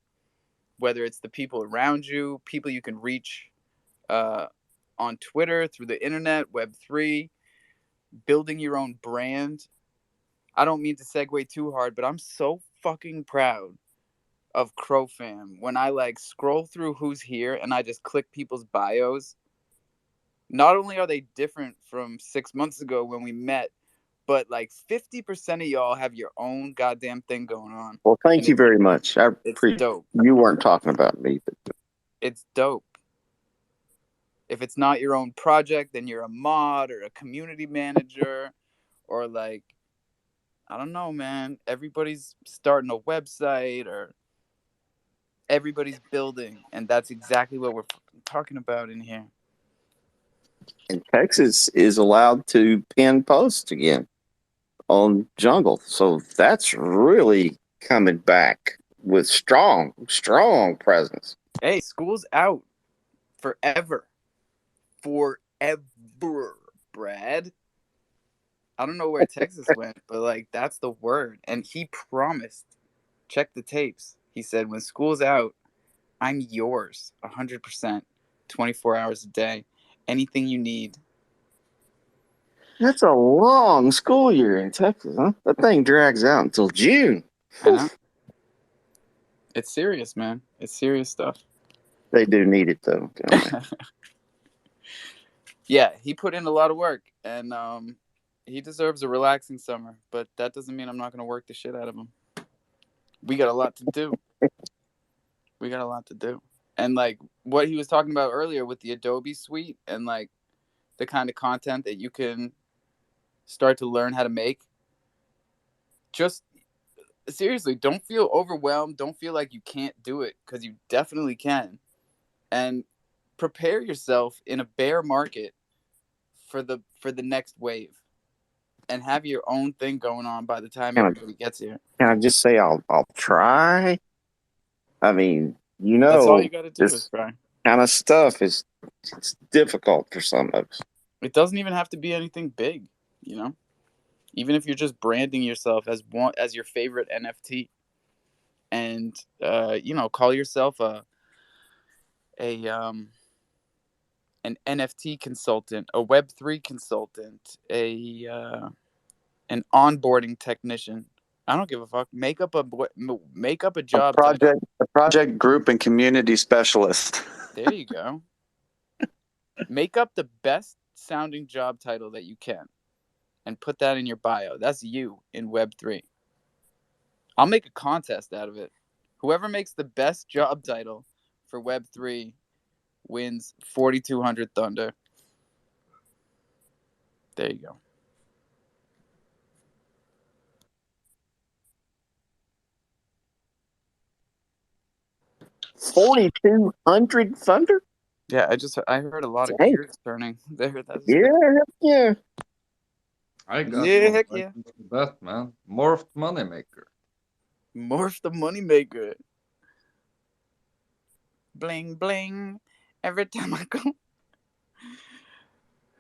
whether it's the people around you, people you can reach on Twitter, through the internet, Web3, building your own brand. I don't mean to segue too hard, but I'm so fucking proud of CrowFam. When I scroll through who's here and I just click people's bios, not only are they different from 6 months ago when we met, but 50% of y'all have your own goddamn thing going on. Well, thank you very much. It's dope. You weren't talking about me, but it's dope. If it's not your own project, then you're a mod or a community manager, or I don't know, man. Everybody's starting a website or everybody's building, and that's exactly what we're talking about in here. And Texas is allowed to pin posts again on Jungle. So that's really coming back with strong presence. Hey, school's out forever. Brad. I don't know where Texas went, but that's the word. And he promised, check the tapes. He said, when school's out, I'm yours 100%, 24 hours a day. Anything you need. That's a long school year in Texas, huh? That thing drags out until June. I know. It's serious, man. It's serious stuff. They do need it, though. Yeah, he put in a lot of work, and he deserves a relaxing summer, but that doesn't mean I'm not going to work the shit out of him. We got a lot to do. And what he was talking about earlier with the Adobe suite and the kind of content that you can start to learn how to make. Just seriously, don't feel overwhelmed. Don't feel like you can't do it, because you definitely can. And prepare yourself in a bear market for the next wave, and have your own thing going on by the time everybody gets here. Can I just say I'll try? I mean, that's all you got to do is try. Kind of stuff it's difficult for some of us. It doesn't even have to be anything big, Even if you're just branding yourself as your favorite NFT, and call yourself an NFT consultant, a Web3 consultant, an onboarding technician. I don't give a fuck. Make up a job title. A project group and community specialist. There you go. Make up the best sounding job title that you can and put that in your bio. That's you in Web3. I'll make a contest out of it. Whoever makes the best job title for Web3 wins 4,200 Thunder. There you go. $4,200 Thunder. Yeah, I heard a lot of Dang. gears turning there. That's Yeah. I got Yeah, one heck right yeah. into that, man. Morphed Moneymaker. Morph the moneymaker. Bling bling. Every time I go.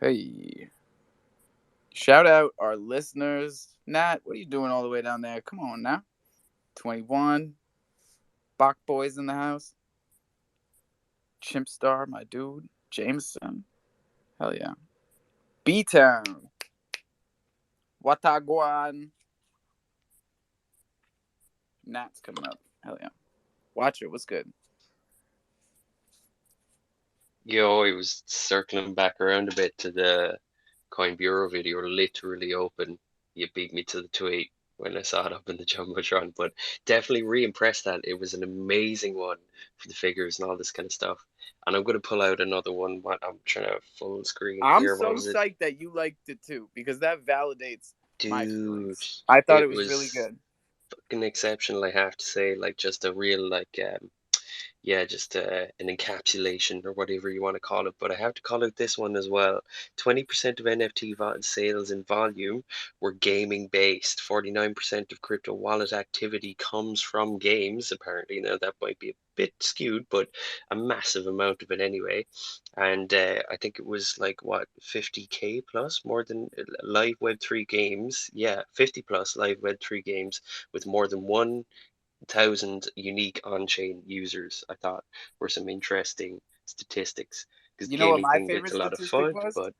Hey. Shout out our listeners. Nat, what are you doing all the way down there? Come on now. 21. Bach Boys in the house. Chimp Star, my dude. Jameson. Hell yeah. B-Town. Wataguan. Nat's coming up. Hell yeah. Watch it. What's good? Yo, I was circling back around a bit to the Coin Bureau video, literally open. You beat me to the tweet when I saw it up in the Jumbotron, but definitely re-impressed that. It was an amazing one for the figures and all this kind of stuff. And I'm going to pull out another one. I'm trying to full screen I'm here. so What was it? psyched that you liked it too, because that validates my Dude, feelings. I thought it was was really good. fucking exceptional, I have to say. Like, just a real, like, just an encapsulation or whatever you want to call it. But I have to call it this one as well. 20% of NFT sales in volume were gaming based. 49% of crypto wallet activity comes from games, apparently. Now, that might be a bit skewed, but a massive amount of it anyway. And I think it was like, what, 50K plus, more than live Web3 games. Yeah, 50 plus live Web3 games with more than 1,000 unique on-chain users. I thought were some interesting statistics, because You know what gaming my thing favorite gets a lot of statistic fun, was? but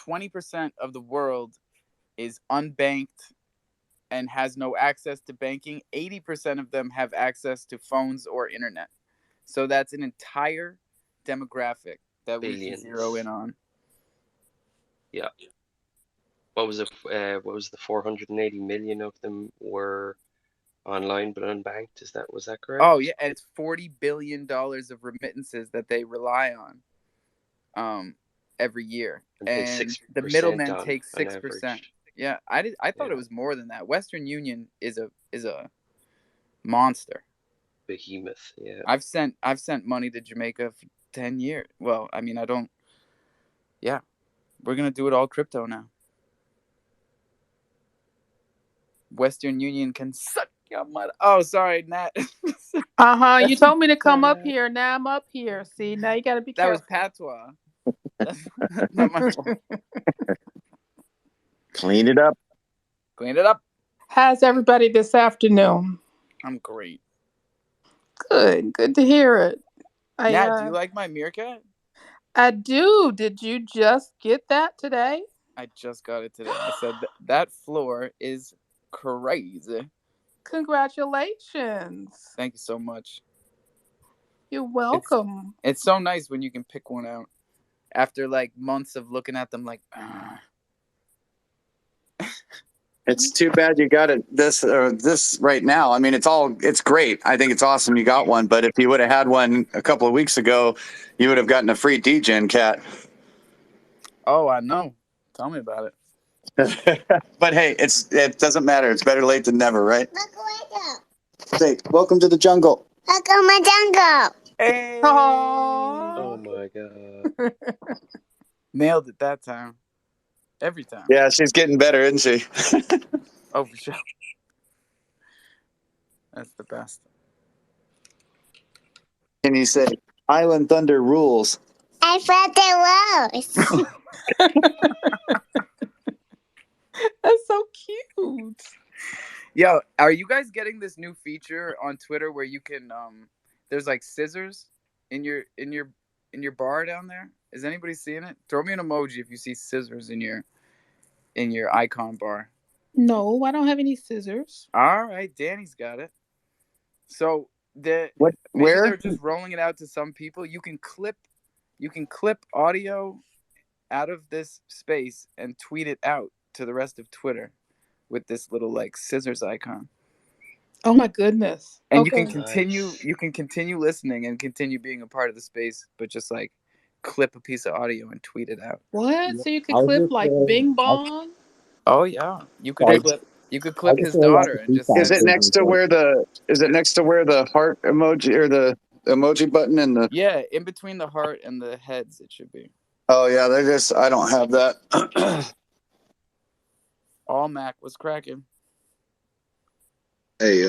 20% of the world is unbanked and has no access to banking. 80% of them have access to phones or internet. So that's an entire demographic that we can zero in on. Yeah. What was the 480 million of them were online but unbanked? Was that correct? Oh yeah, and it's $40 billion of remittances that they rely on every year. And the middlemen take 6%. Yeah, I thought it was more than that. Western Union is a monster. Behemoth, yeah. I've sent money to Jamaica for 10 years. Well, I mean, yeah. We're going to do it all crypto now. Western Union can suck your mother. Oh, sorry, Nat. You told me to come up here. Now I'm up here. See, now you got to be careful. That was patois. That's not my fault. Clean it up. Clean it up. How's everybody this afternoon? I'm great. Good to hear it. Nat, do you like my meerkat? I do. Did you just get that today? I just got it today. I said that floor is crazy. Congratulations. Thank you so much. You're welcome. It's so nice when you can pick one out after like months of looking at them like, It's too bad you got it this right now. I mean, it's great. I think it's awesome you got one, but if you would have had one a couple of weeks ago, you would have gotten a free DGen cat. Oh, I know. Tell me about it. But hey, it doesn't matter. It's better late than never, right? Say, welcome to the jungle. Welcome to my jungle. Hey. Oh my god. Nailed it that time. Every time. Yeah, she's getting better, isn't she? Oh, for sure. That's the best. Can you say, Island Thunder rules? I thought there was. That's so cute. Yo, are you guys getting this new feature on Twitter where you can there's like scissors in your bar down there? Is anybody seeing it? Throw me an emoji if you see scissors in your icon bar. No, I don't have any scissors. All right, Danny's got it. So maybe where? they're just rolling it out to some people. You can clip audio out of this space and tweet it out to the rest of Twitter with this little like scissors icon. Oh my goodness. And okay. you can continue listening and continue being a part of the space, but just like clip a piece of audio and tweet it out. What? So you could clip like Bing Bong? Oh yeah. You could clip his daughter and just Is it next to where the heart emoji or the emoji button and the Yeah, in between the heart and the heads it should be. Oh yeah, I don't have that. All Mac was cracking. Hey,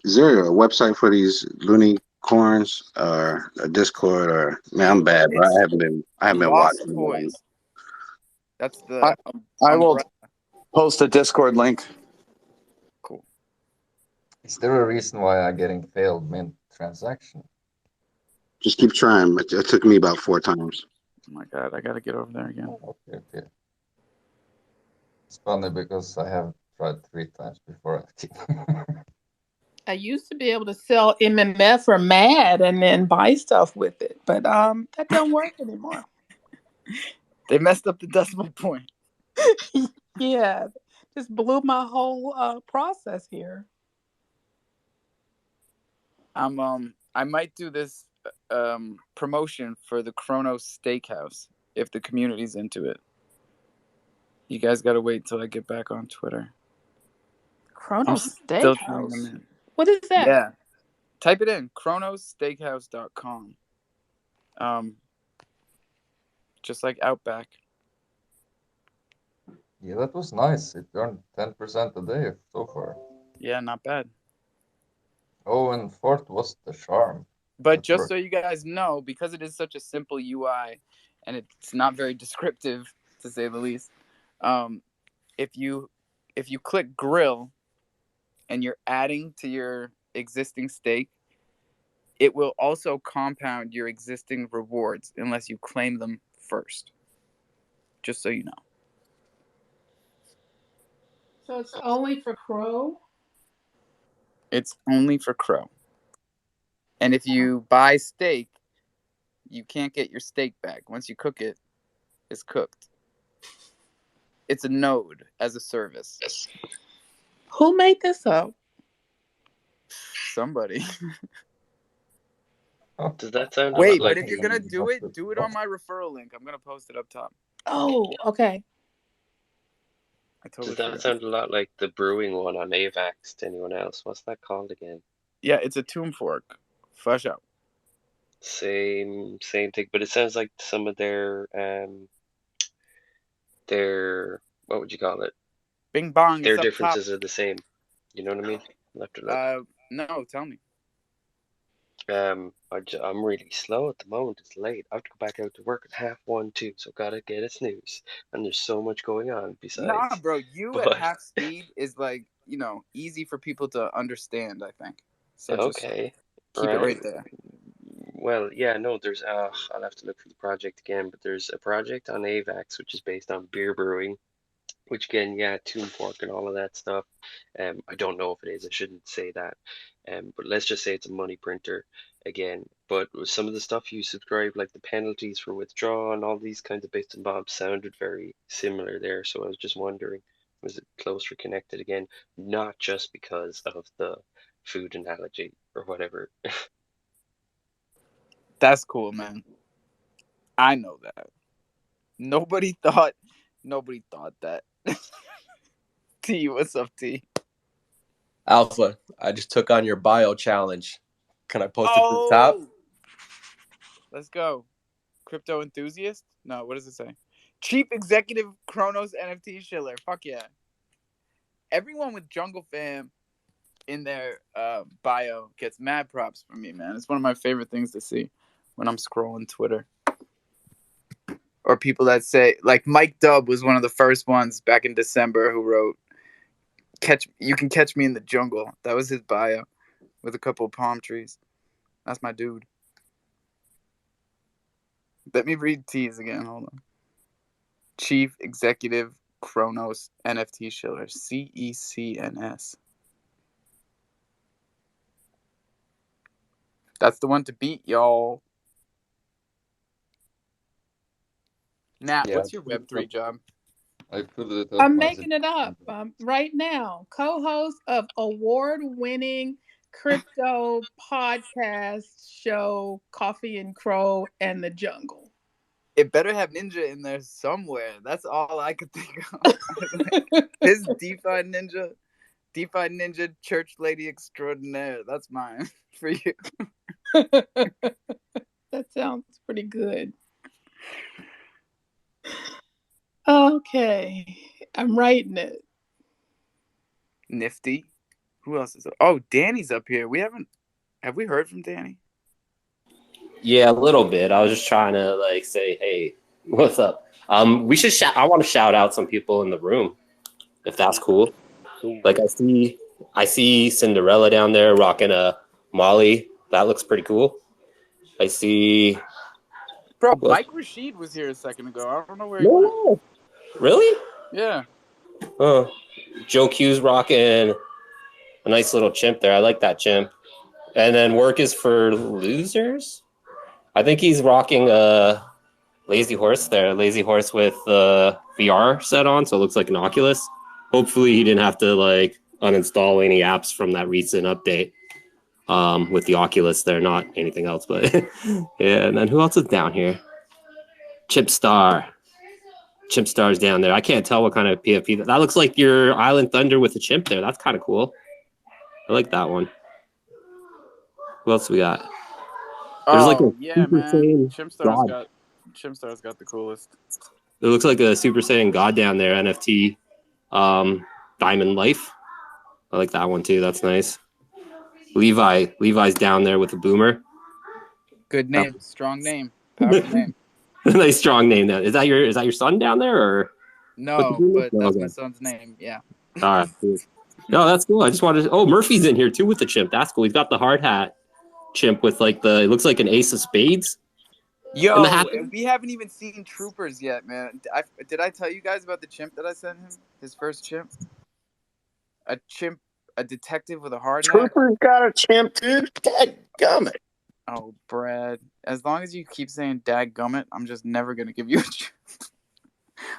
is there a website for these Looney Corns or a Discord or man? I'm bad, bro. I haven't been Lost watching. Toys. That's the. I will post a Discord link. Cool. Is there a reason why I'm getting failed mint transaction? Just keep trying. It took me about 4 times. Oh my god, I gotta get over there again. Okay. It's funny because I have tried 3 times before. I used to be able to sell MMF or MAD and then buy stuff with it, but that don't work anymore. They messed up the decimal point. Yeah, just blew my whole process here. I might do this promotion for the Kronos Steakhouse if the community's into it. You guys gotta wait till I get back on Twitter. Kronos Steakhouse? What is that? Yeah. Type it in, kronossteakhouse.com. Just like Outback. Yeah, that was nice. It earned 10% a day so far. Yeah, not bad. Oh, and fourth was the charm. But just so you guys know, because it is such a simple UI and it's not very descriptive, to say the least, if you click grill and you're adding to your existing steak, it will also compound your existing rewards unless you claim them first. Just so you know. So it's only for Crow? It's only for Crow. And if you buy steak, you can't get your steak back. Once you cook it, it's cooked. It's a node as a service. Who made this up? Somebody. Does that sound Wait, like but if you're gonna do it on my referral link. I'm gonna post it up top. Oh, okay. Does that sound a lot like the brewing one on AVAX to anyone else? What's that called again? Yeah, it's a tomb fork. Flush out. Same thing, but it sounds like some of their what would you call it? Bing bong. Their differences are the same. You know what I mean? No, tell me. I'm really slow at the moment. It's late. I have to go back out to work at 1:30 too, so gotta get a snooze. And there's so much going on besides. Nah, bro, at half speed is like, easy for people to understand, I think. So okay. Keep it right there. Well, yeah, no, there's I'll have to look for the project again, but there's a project on AVAX which is based on beer brewing, which again, yeah, tomb fork and all of that stuff. I don't know if it is. I shouldn't say that. But let's just say it's a money printer again. But some of the stuff you subscribe, like the penalties for withdrawal and all these kinds of bits and bobs, sounded very similar there. So I was just wondering, was it closer connected again? Not just because of the food analogy or whatever. That's cool, man. I know that. Nobody thought that. T, what's up, T? Alpha, I just took on your bio challenge. Can I post it to the top? Let's go. Crypto enthusiast? No, what does it say? Chief Executive Kronos NFT Schiller. Fuck yeah. Everyone with Jungle Fam in their bio gets mad props from me, man. It's one of my favorite things to see when I'm scrolling Twitter. Or people that say, like Mike Dubb was one of the first ones back in December who wrote, You can catch me in the jungle. That was his bio, with a couple of palm trees. That's my dude. Let me read T's again. Hold on. Chief Executive Kronos NFT Schiller. CECNS. That's the one to beat, y'all. Nat, Yeah, what's your Web3 job? I put it up I'm as making it up right now. Co-host of award-winning crypto podcast show Coffee and Crow and the Jungle. It better have Ninja in there somewhere. That's all I could think of. His DeFi Ninja Church Lady Extraordinaire. That's mine for you. That sounds pretty good. Okay, I'm writing it. Nifty. Who else is up? Oh, Danny's up here. Have we heard from Danny? Yeah, a little bit. I was just trying to like say, hey, what's up? We should I want to shout out some people in the room, if that's cool. Like I see Cinderella down there rocking a Molly. That looks pretty cool. I see. Bro, Mike Rashid was here a second ago. I don't know where he went. Really? Yeah. Joe Q's rocking a nice little chimp there. I like that chimp. And then Work is for Losers. I think he's rocking a Lazy Horse there. Lazy Horse with the VR set on, so it looks like an Oculus. Hopefully he didn't have to like uninstall any apps from that recent update with the Oculus there, not anything else. But yeah, and then who else is down here? Chipstar. Chipstar's down there. I can't tell what kind of PFP. That looks like your Island Thunder with a chimp there. That's kind of cool. I like that one. Who else we got? There's like a yeah, Super man. Saiyan Chipstar's got the coolest. It looks like a Super Saiyan God down there, NFT Diamond Life. I like that one too. That's nice. Levi's down there with a boomer. Good name. Strong name. Powerful name. Nice strong name. Is that your son down there or? No, but that's my son's name. Yeah. All right. No, that's cool. I just wanted to, Murphy's in here too with the chimp. That's cool. He's got the hard hat chimp with like it looks like an ace of spades. Yo, we haven't even seen Troopers yet, man. Did I tell you guys about the chimp that I sent him? His first chimp? A detective with a hard hat? Troopers got a chimp, dude. Dadgummit. Oh, Brad. As long as you keep saying dadgummit, I'm just never going to give you a chimp.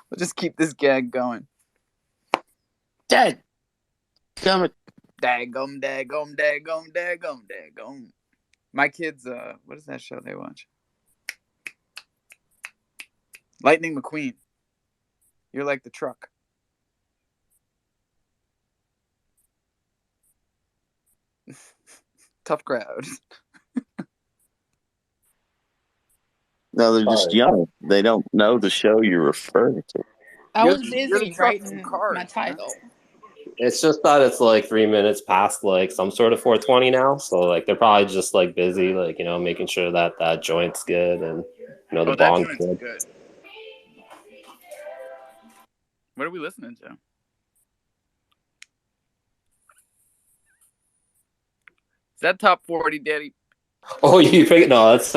We'll just keep this gag going. Dadgummit. Daggum. My kids, what is that show they watch? Lightning McQueen. You're like the truck. Tough crowd. No, they're just young. They don't know the show you're referring to. I was busy writing my title. It's just that it's like 3 minutes past like some sort of 420 now, so like they're probably just like busy, like making sure that that joint's good and the bong's good. What are we listening to? Is that top 40, Daddy? Oh, you think no? That's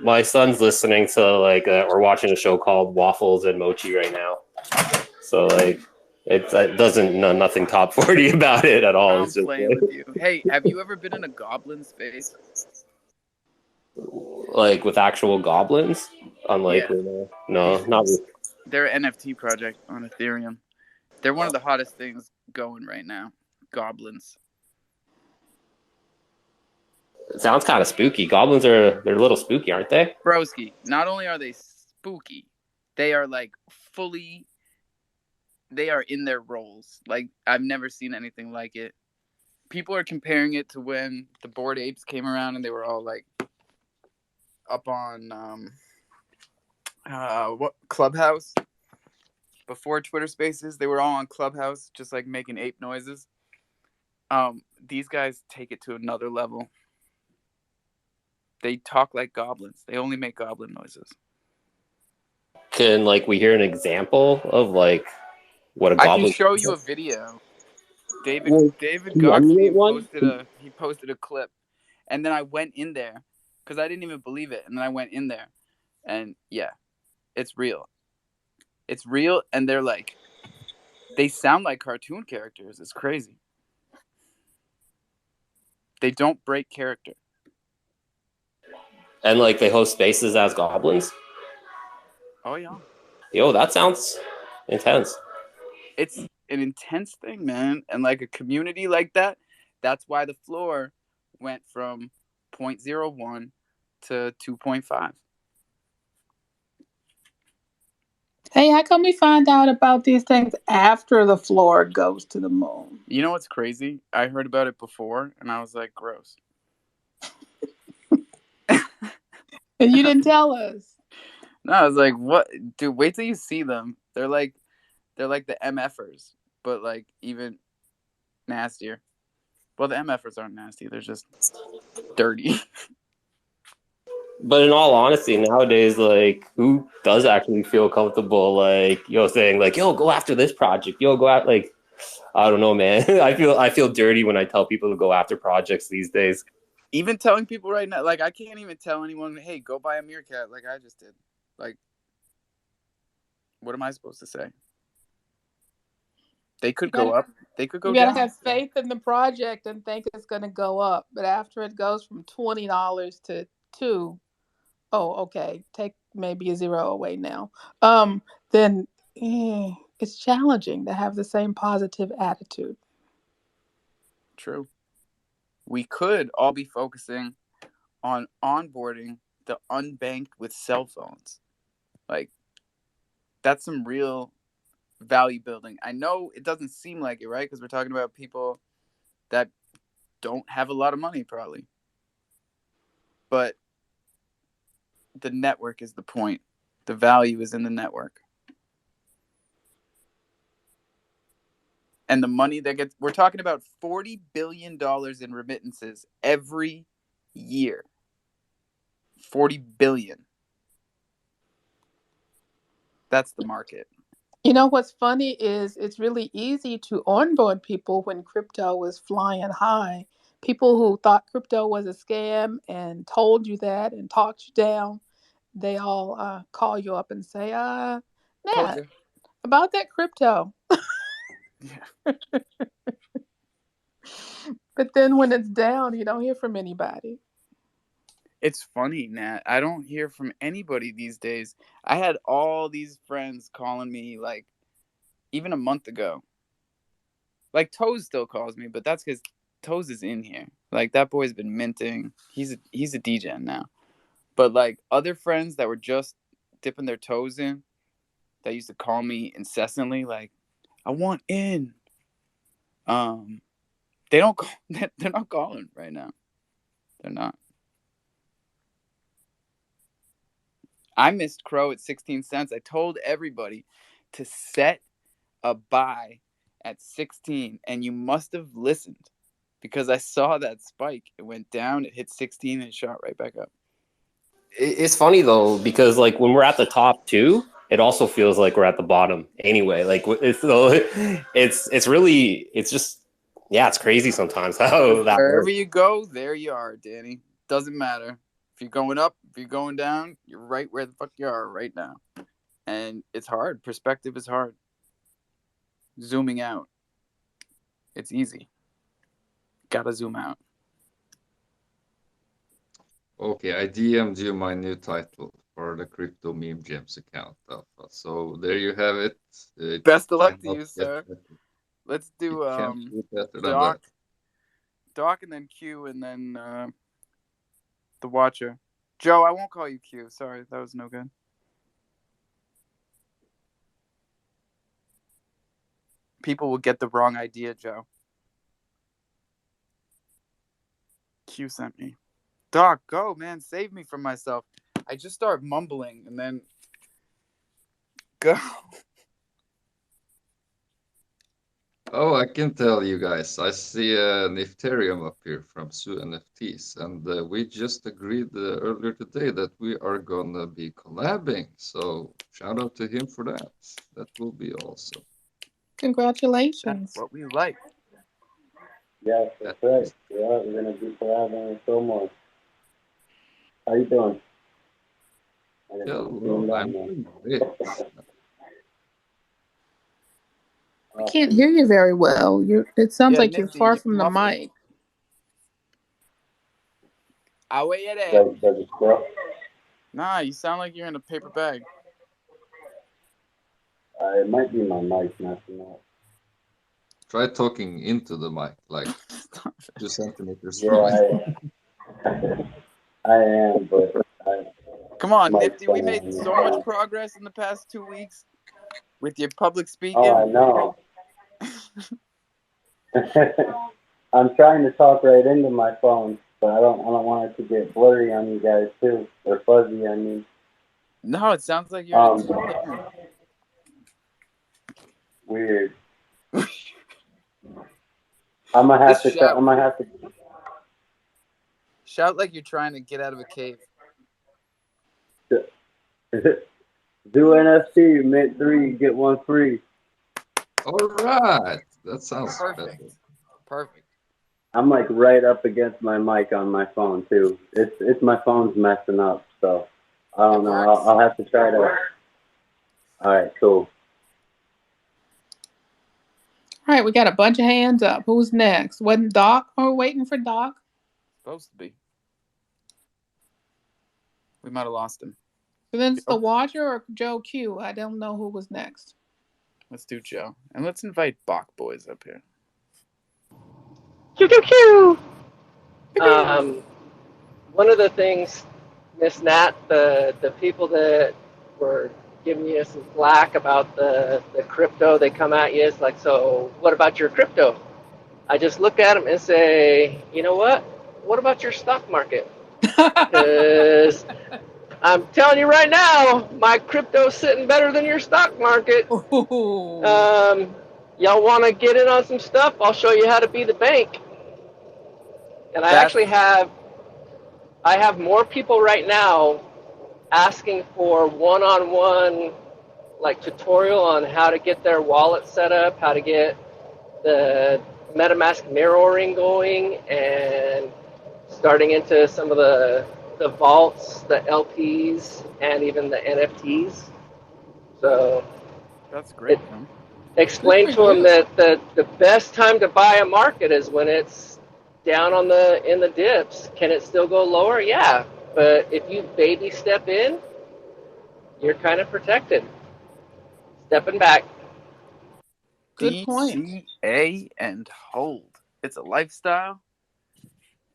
my son's listening to like we're watching a show called Waffles and Mochi right now. So like it doesn't nothing top 40 about it at all. I'm playing with you. Hey, have you ever been in a goblin space? Like with actual goblins? Unlikely. Yeah. No, not really. They're an NFT project on Ethereum. They're one of the hottest things going right now. Goblins. It sounds kind of spooky. Goblins they're a little spooky, aren't they? Broski, not only are they spooky, they are like they are in their roles. Like I've never seen anything like it. People are comparing it to when the Bored Apes came around and they were all like up on what Clubhouse before Twitter Spaces. They were all on Clubhouse, just like making ape noises. These guys take it to another level. They talk like goblins. They only make goblin noises. Can we hear an example of like what a goblin? I can show you a video. David Well, David can you emulate Goxley one? posted a clip, and then I went in there because I didn't even believe it, and then I went in there, and yeah, it's real. It's real, and they're like, they sound like cartoon characters. It's crazy. They don't break character. And like they host spaces as goblins. Oh yeah. Yo, that sounds intense. It's an intense thing, man. And like a community like that, that's why the floor went from 0.01 to 2.5. Hey, how come we find out about these things after the floor goes to the moon? You know what's crazy? I heard about it before, and I was like, gross. And you didn't tell us. No, I was like, what? Dude, wait till you see them. They're like the MFers, but like even nastier. Well, the MFers aren't nasty. They're just dirty. But in all honesty, nowadays, like, who does actually feel comfortable, like, saying, like, yo, go after this project, yo, go out, like, I don't know, man. I feel dirty when I tell people to go after projects these days. Even telling people right now, like, I can't even tell anyone, hey, go buy a meerkat, like I just did. Like, what am I supposed to say? They could go up. They could go You gotta down. have faith in the project and think it's gonna go up. But after it goes from $20 to $2, oh, okay, take maybe a zero away now. Then it's challenging to have the same positive attitude. True. We could all be focusing on onboarding the unbanked with cell phones. Like, that's some real value building. I know it doesn't seem like it, right? Because we're talking about people that don't have a lot of money, probably. But the network is the point. The value is in the network. And the money that gets, we're talking about $40 billion in remittances every year. 40 billion. That's the market. You know what's funny is it's really easy to onboard people when crypto was flying high. People who thought crypto was a scam and told you that and talked you down, they all call you up and say, Told Nat, you. about that crypto. Yeah. But then when it's down, you don't hear from anybody. It's funny, Nat. I don't hear from anybody these days. I had all these friends calling me, like, even a month ago. Like, Toes still calls me, but that's because Toes is in here. Like, that boy's been minting. He's a DJ now. But, like, other friends that were just dipping their toes in, that used to call me incessantly, like, I want in. They don't call, they're not calling right now. They're not. I missed Crow at 16 cents. I told everybody to set a buy at 16, and you must have listened because I saw that spike. It went down, it hit 16, and it shot right back up. It's funny, though, because, like, when we're at the top, too, it also feels like we're at the bottom anyway. Like, it's really, it's just, yeah, it's crazy sometimes how that Wherever works. you go, there you are, Danny. Doesn't matter. If you're going up, if you're going down, you're right where the fuck you are right now. And it's hard. Perspective is hard. Zooming out. It's easy. Gotta zoom out. Okay, I DM'd you my new title for the Crypto Meme Gems account, Alpha. So there you have it. Best of luck to you, sir. Let's do Doc, Doc, and then Q, and then the Watcher. Joe, I won't call you Q. Sorry, that was no good. People will get the wrong idea, Joe. Q sent me. Doc, go, man. Save me from myself. I just start mumbling, and then go. Oh, I can tell you guys. I see an Ethereum up here from Su NFTs, and we just agreed earlier today that we are gonna be collabing. So shout out to him for that. That will be awesome. Congratulations. That's what we like. Yes, that's right. Yeah, we're gonna be collabing and so more. How you doing? I didn't even see him Hello, I'm down doing great. there. I can't hear you very well. It sounds Yeah, like you're Nifty, far you're from the muffled. mic. Away it. Does it still? Nah, you sound like you're in a paper bag. It might be my mic messing up. Try talking into the mic, like 2 centimeters from Yeah, it. I am, but Come on, mic Nifty. We phone made on so much progress in the past 2 weeks with your public Oh, I speaking. know. I'm trying to talk right into my phone, but I don't want it to get blurry on you guys too, or fuzzy. I mean. No, it sounds like you're in a Tim Hortons. Weird. I'm gonna have Just to. I'm gonna have to. shout like you're trying to get out of a cave. Do NFT, mint 3, get 1 free. All right, that sounds better. Perfect. I'm like right up against my mic on my phone too. It's my phone's messing up, so I don't know. I'll have to try to. All right, cool. All right, we got a bunch of hands up. Who's next? Wasn't Doc? Are we waiting for Doc? Supposed to be. We might have lost him. So then it's the Watcher or Joe Q. I don't know who was next. Let's do Joe. And let's invite Bach Boys up here. Q. One of the things, Miss Nat, the people that were giving you some flack about the crypto, they come at you. It's like, so what about your crypto? I just look at them and say, you know what? What about your stock market? Because I'm telling you right now, my crypto's sitting better than your stock market. Y'all want to get in on some stuff? I'll show you how to be the bank. And I actually have more people right now asking for one-on-one like tutorial on how to get their wallet set up, how to get the MetaMask mirroring going, and starting into some of the vaults, the LPs, and even the NFTs. So that's great, man. Explain to them that the best time to buy a market is when it's down on in the dips. Can it still go lower? Yeah, but if you baby step in, you're kind of protected. Stepping back. Good point. DCA and hold. It's a lifestyle,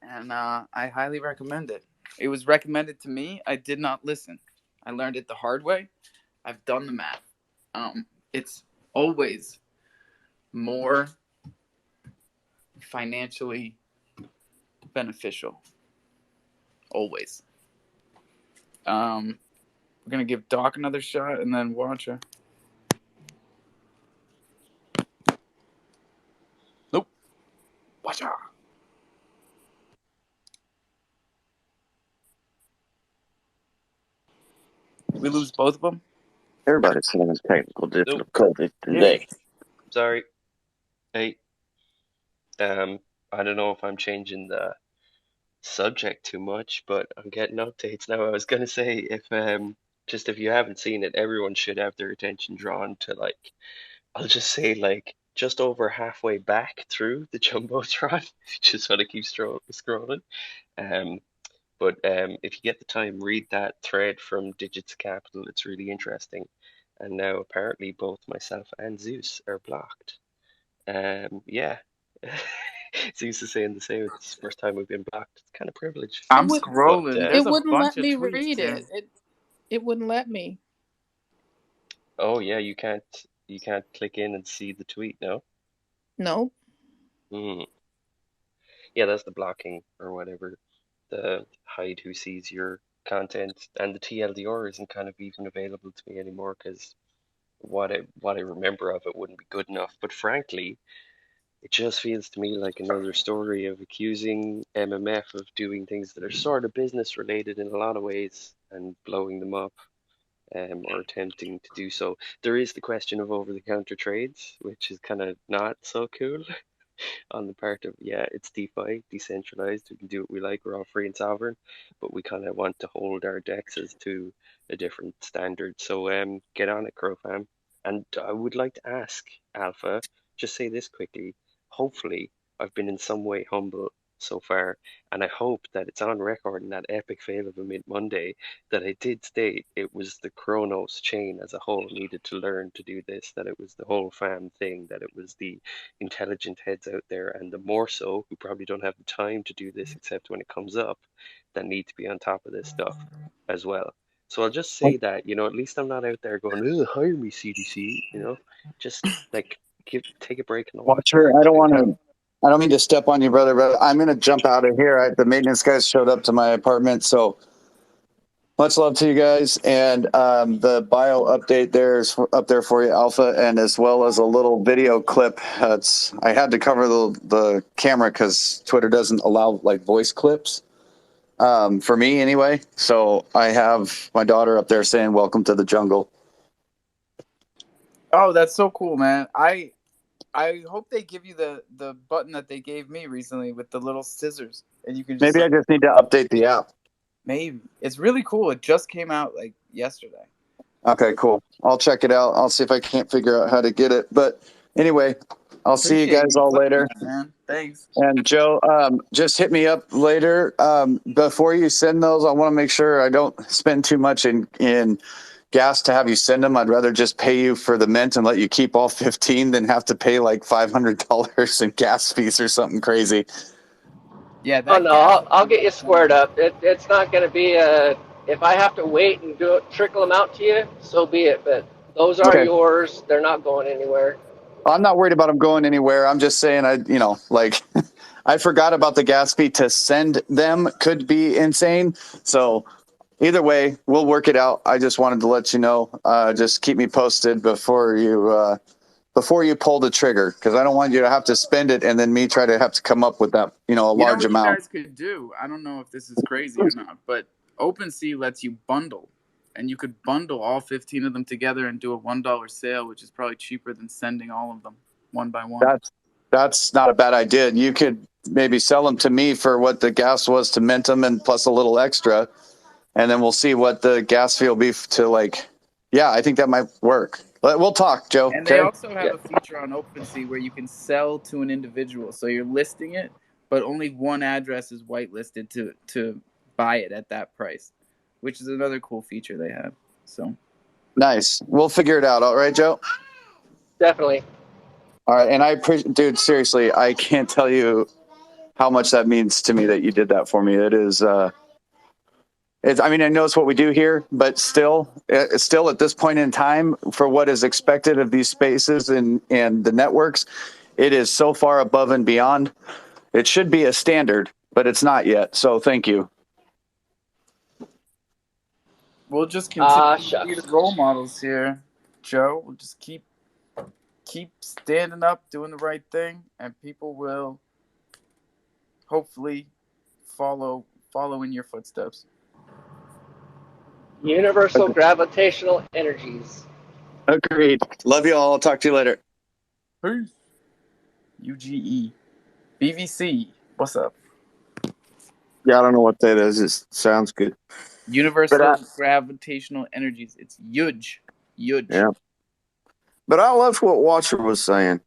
and I highly recommend it. It was recommended to me. I did not listen. I learned it the hard way. I've done the math. It's always more financially beneficial. Always. We're gonna give Doc another shot and then Watcher. Nope. Watcher. Did we lose both of them? Everybody's having technical difficulties today. Sorry. Hey. I don't know if I'm changing the subject too much, but I'm getting updates now. I was gonna say if you haven't seen it, everyone should have their attention drawn to like I'll just say like just over halfway back through the Jumbotron if you just want to keep scrolling. But if you get the time, read that thread from Digits Capital. It's really interesting. And now apparently both myself and Zeus are blocked. Yeah. Zeus is saying the same. It's the first time we've been blocked. It's kind of privilege. I'm scrolling. There's It a wouldn't bunch let me of tweets, read Tim. it. It wouldn't let me. Oh yeah, you can't click in and see the tweet, no? No. Yeah, that's the blocking or whatever. The hide who sees your content, and the TLDR isn't kind of even available to me anymore because what I remember of it wouldn't be good enough. But frankly, it just feels to me like another story of accusing MMF of doing things that are sort of business related in a lot of ways and blowing them up, or attempting to do so. There is the question of over-the-counter trades, which is kind of not so cool. on the part of, yeah, it's DeFi, decentralized. We can do what we like. We're all free and sovereign, but we kind of want to hold our dexes to a different standard. So get on it, CrowFam. And I would like to ask Alpha, just say this quickly. Hopefully, I've been in some way humble so far, and I hope that it's on record in that epic fail of a Mint Monday that I did state it was the Kronos chain as a whole needed to learn to do this, that it was the whole fam thing, that it was the intelligent heads out there, and the more so, who probably don't have the time to do this except when it comes up, that need to be on top of this stuff as well. So I'll just say that, at least I'm not out there going, "Ugh, hire me, CDC," just like take a break in the water. Watcher, I don't mean to step on you, brother, but I'm going to jump out of here. The maintenance guys showed up to my apartment, so much love to you guys. And the bio update there is up there for you, Alpha, and as well as a little video clip. I had to cover the camera because Twitter doesn't allow like voice clips for me anyway. So I have my daughter up there saying, "Welcome to the jungle." Oh, that's so cool, man. I hope they give you the button that they gave me recently with the little scissors, and you can just Maybe I just need to update the app. maybe. It's really cool. It just came out like yesterday. Okay, cool. I'll check it out. I'll see if I can't figure out how to get it. But anyway, I'll see you Appreciate guys you all clicking later. that, man. Thanks. And Joe, just hit me up later. Before you send those, I want to make sure I don't spend too much in gas to have you send them. I'd rather just pay you for the mint and let you keep all 15 than have to pay like $500 in gas fees or something crazy. Yeah. Oh no, I'll get you squared up. It's not going to be if I have to wait and trickle them out to you, so be it. But those are yours. They're not going anywhere. I'm not worried about them going anywhere. I'm just saying, I forgot about the gas fee to send them could be insane. So either way, we'll work it out. I just wanted to let you know. Just keep me posted before you pull the trigger, because I don't want you to have to spend it and then me try to have to come up with that, a large what amount. You guys could do. I don't know if this is crazy or not, but OpenSea lets you bundle, and you could bundle all 15 of them together and do a $1 sale, which is probably cheaper than sending all of them one by one. That's not a bad idea. You could maybe sell them to me for what the gas was to mint them, and plus a little extra, and then we'll see what the gas fee will be to yeah, I think that might work. But we'll talk, Joe. And they also have a feature on OpenSea where you can sell to an individual. So you're listing it, but only one address is whitelisted to buy it at that price, which is another cool feature they have. So nice. We'll figure it out. All right, Joe? Definitely. All right. And I appreciate, dude, seriously, I can't tell you how much that means to me that you did that for me. It is, I know it's what we do here, but still at this point in time, for what is expected of these spaces and the networks, it is so far above and beyond. It should be a standard, but it's not yet. So thank you. We'll just continue to be the role models here, Joe. We'll just keep standing up, doing the right thing, and people will hopefully follow in your footsteps. Universal gravitational energies. Agreed. Love you all. I'll talk to you later. Peace. UGE. BVC. What's up? Yeah, I don't know what that is. It sounds good. Universal gravitational energies. It's huge. Yeah. But I loved what Watcher was saying.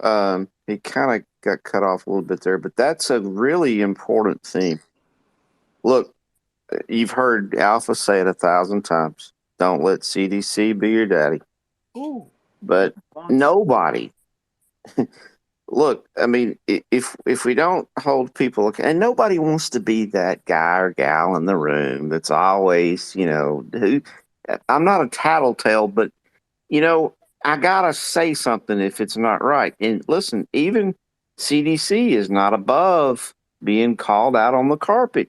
He kind of got cut off a little bit there, but that's a really important theme. Look, you've heard Alpha say it 1,000 times. Don't let CDC be your daddy. Ooh. But nobody. Look, if we don't hold people, and nobody wants to be that guy or gal in the room that's always, who. I'm not a tattletale, but I gotta say something if it's not right. And listen, even CDC is not above being called out on the carpet.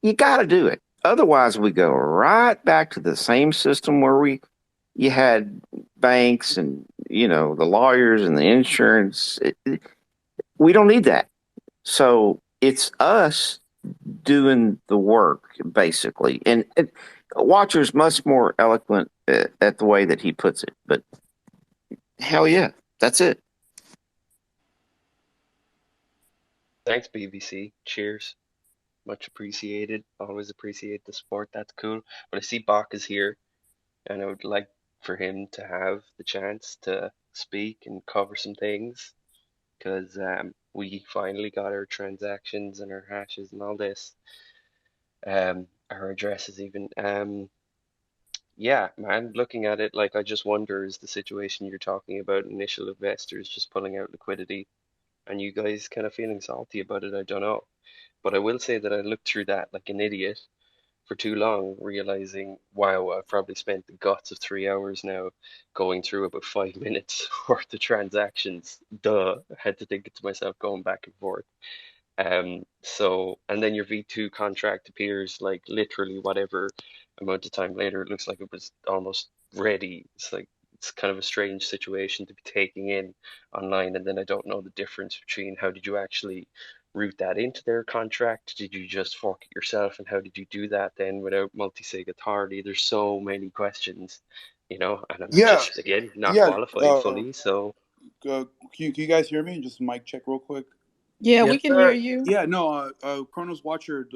You got to do it. Otherwise, we go right back to the same system where you had banks and, the lawyers and the insurance. We don't need that. So it's us doing the work, basically. And Watcher's much more eloquent at the way that he puts it. But hell yeah, that's it. Thanks, BBC. Cheers. Much appreciated. Always appreciate the support. That's cool. But I see Bach is here, and I would like for him to have the chance to speak and cover some things because we finally got our transactions and our hashes and all this. Our addresses even. Yeah, man, looking at it, like I just wonder is the situation you're talking about initial investors just pulling out liquidity and you guys kind of feeling salty about it, I don't know. But I will say that I looked through that like an idiot for too long, realizing, wow, I've probably spent the guts of 3 hours now going through about 5 minutes worth of transactions. Duh, I had to think it to myself going back and forth. So, and then your V2 contract appears like literally whatever amount of time later, it looks like it was almost ready. It's like, it's kind of a strange situation to be taking in online. And then I don't know the difference between how did you actually route that into their contract? Did you just fork it yourself? And how did you do that then without multi-sig authority? There's so many questions, and I'm Yeah, just, again, not yeah. qualified fully. So, Can you guys hear me? Just mic check real quick. Yeah, we Yes, can hear sir. you. Yeah, no, Chronos Watcher,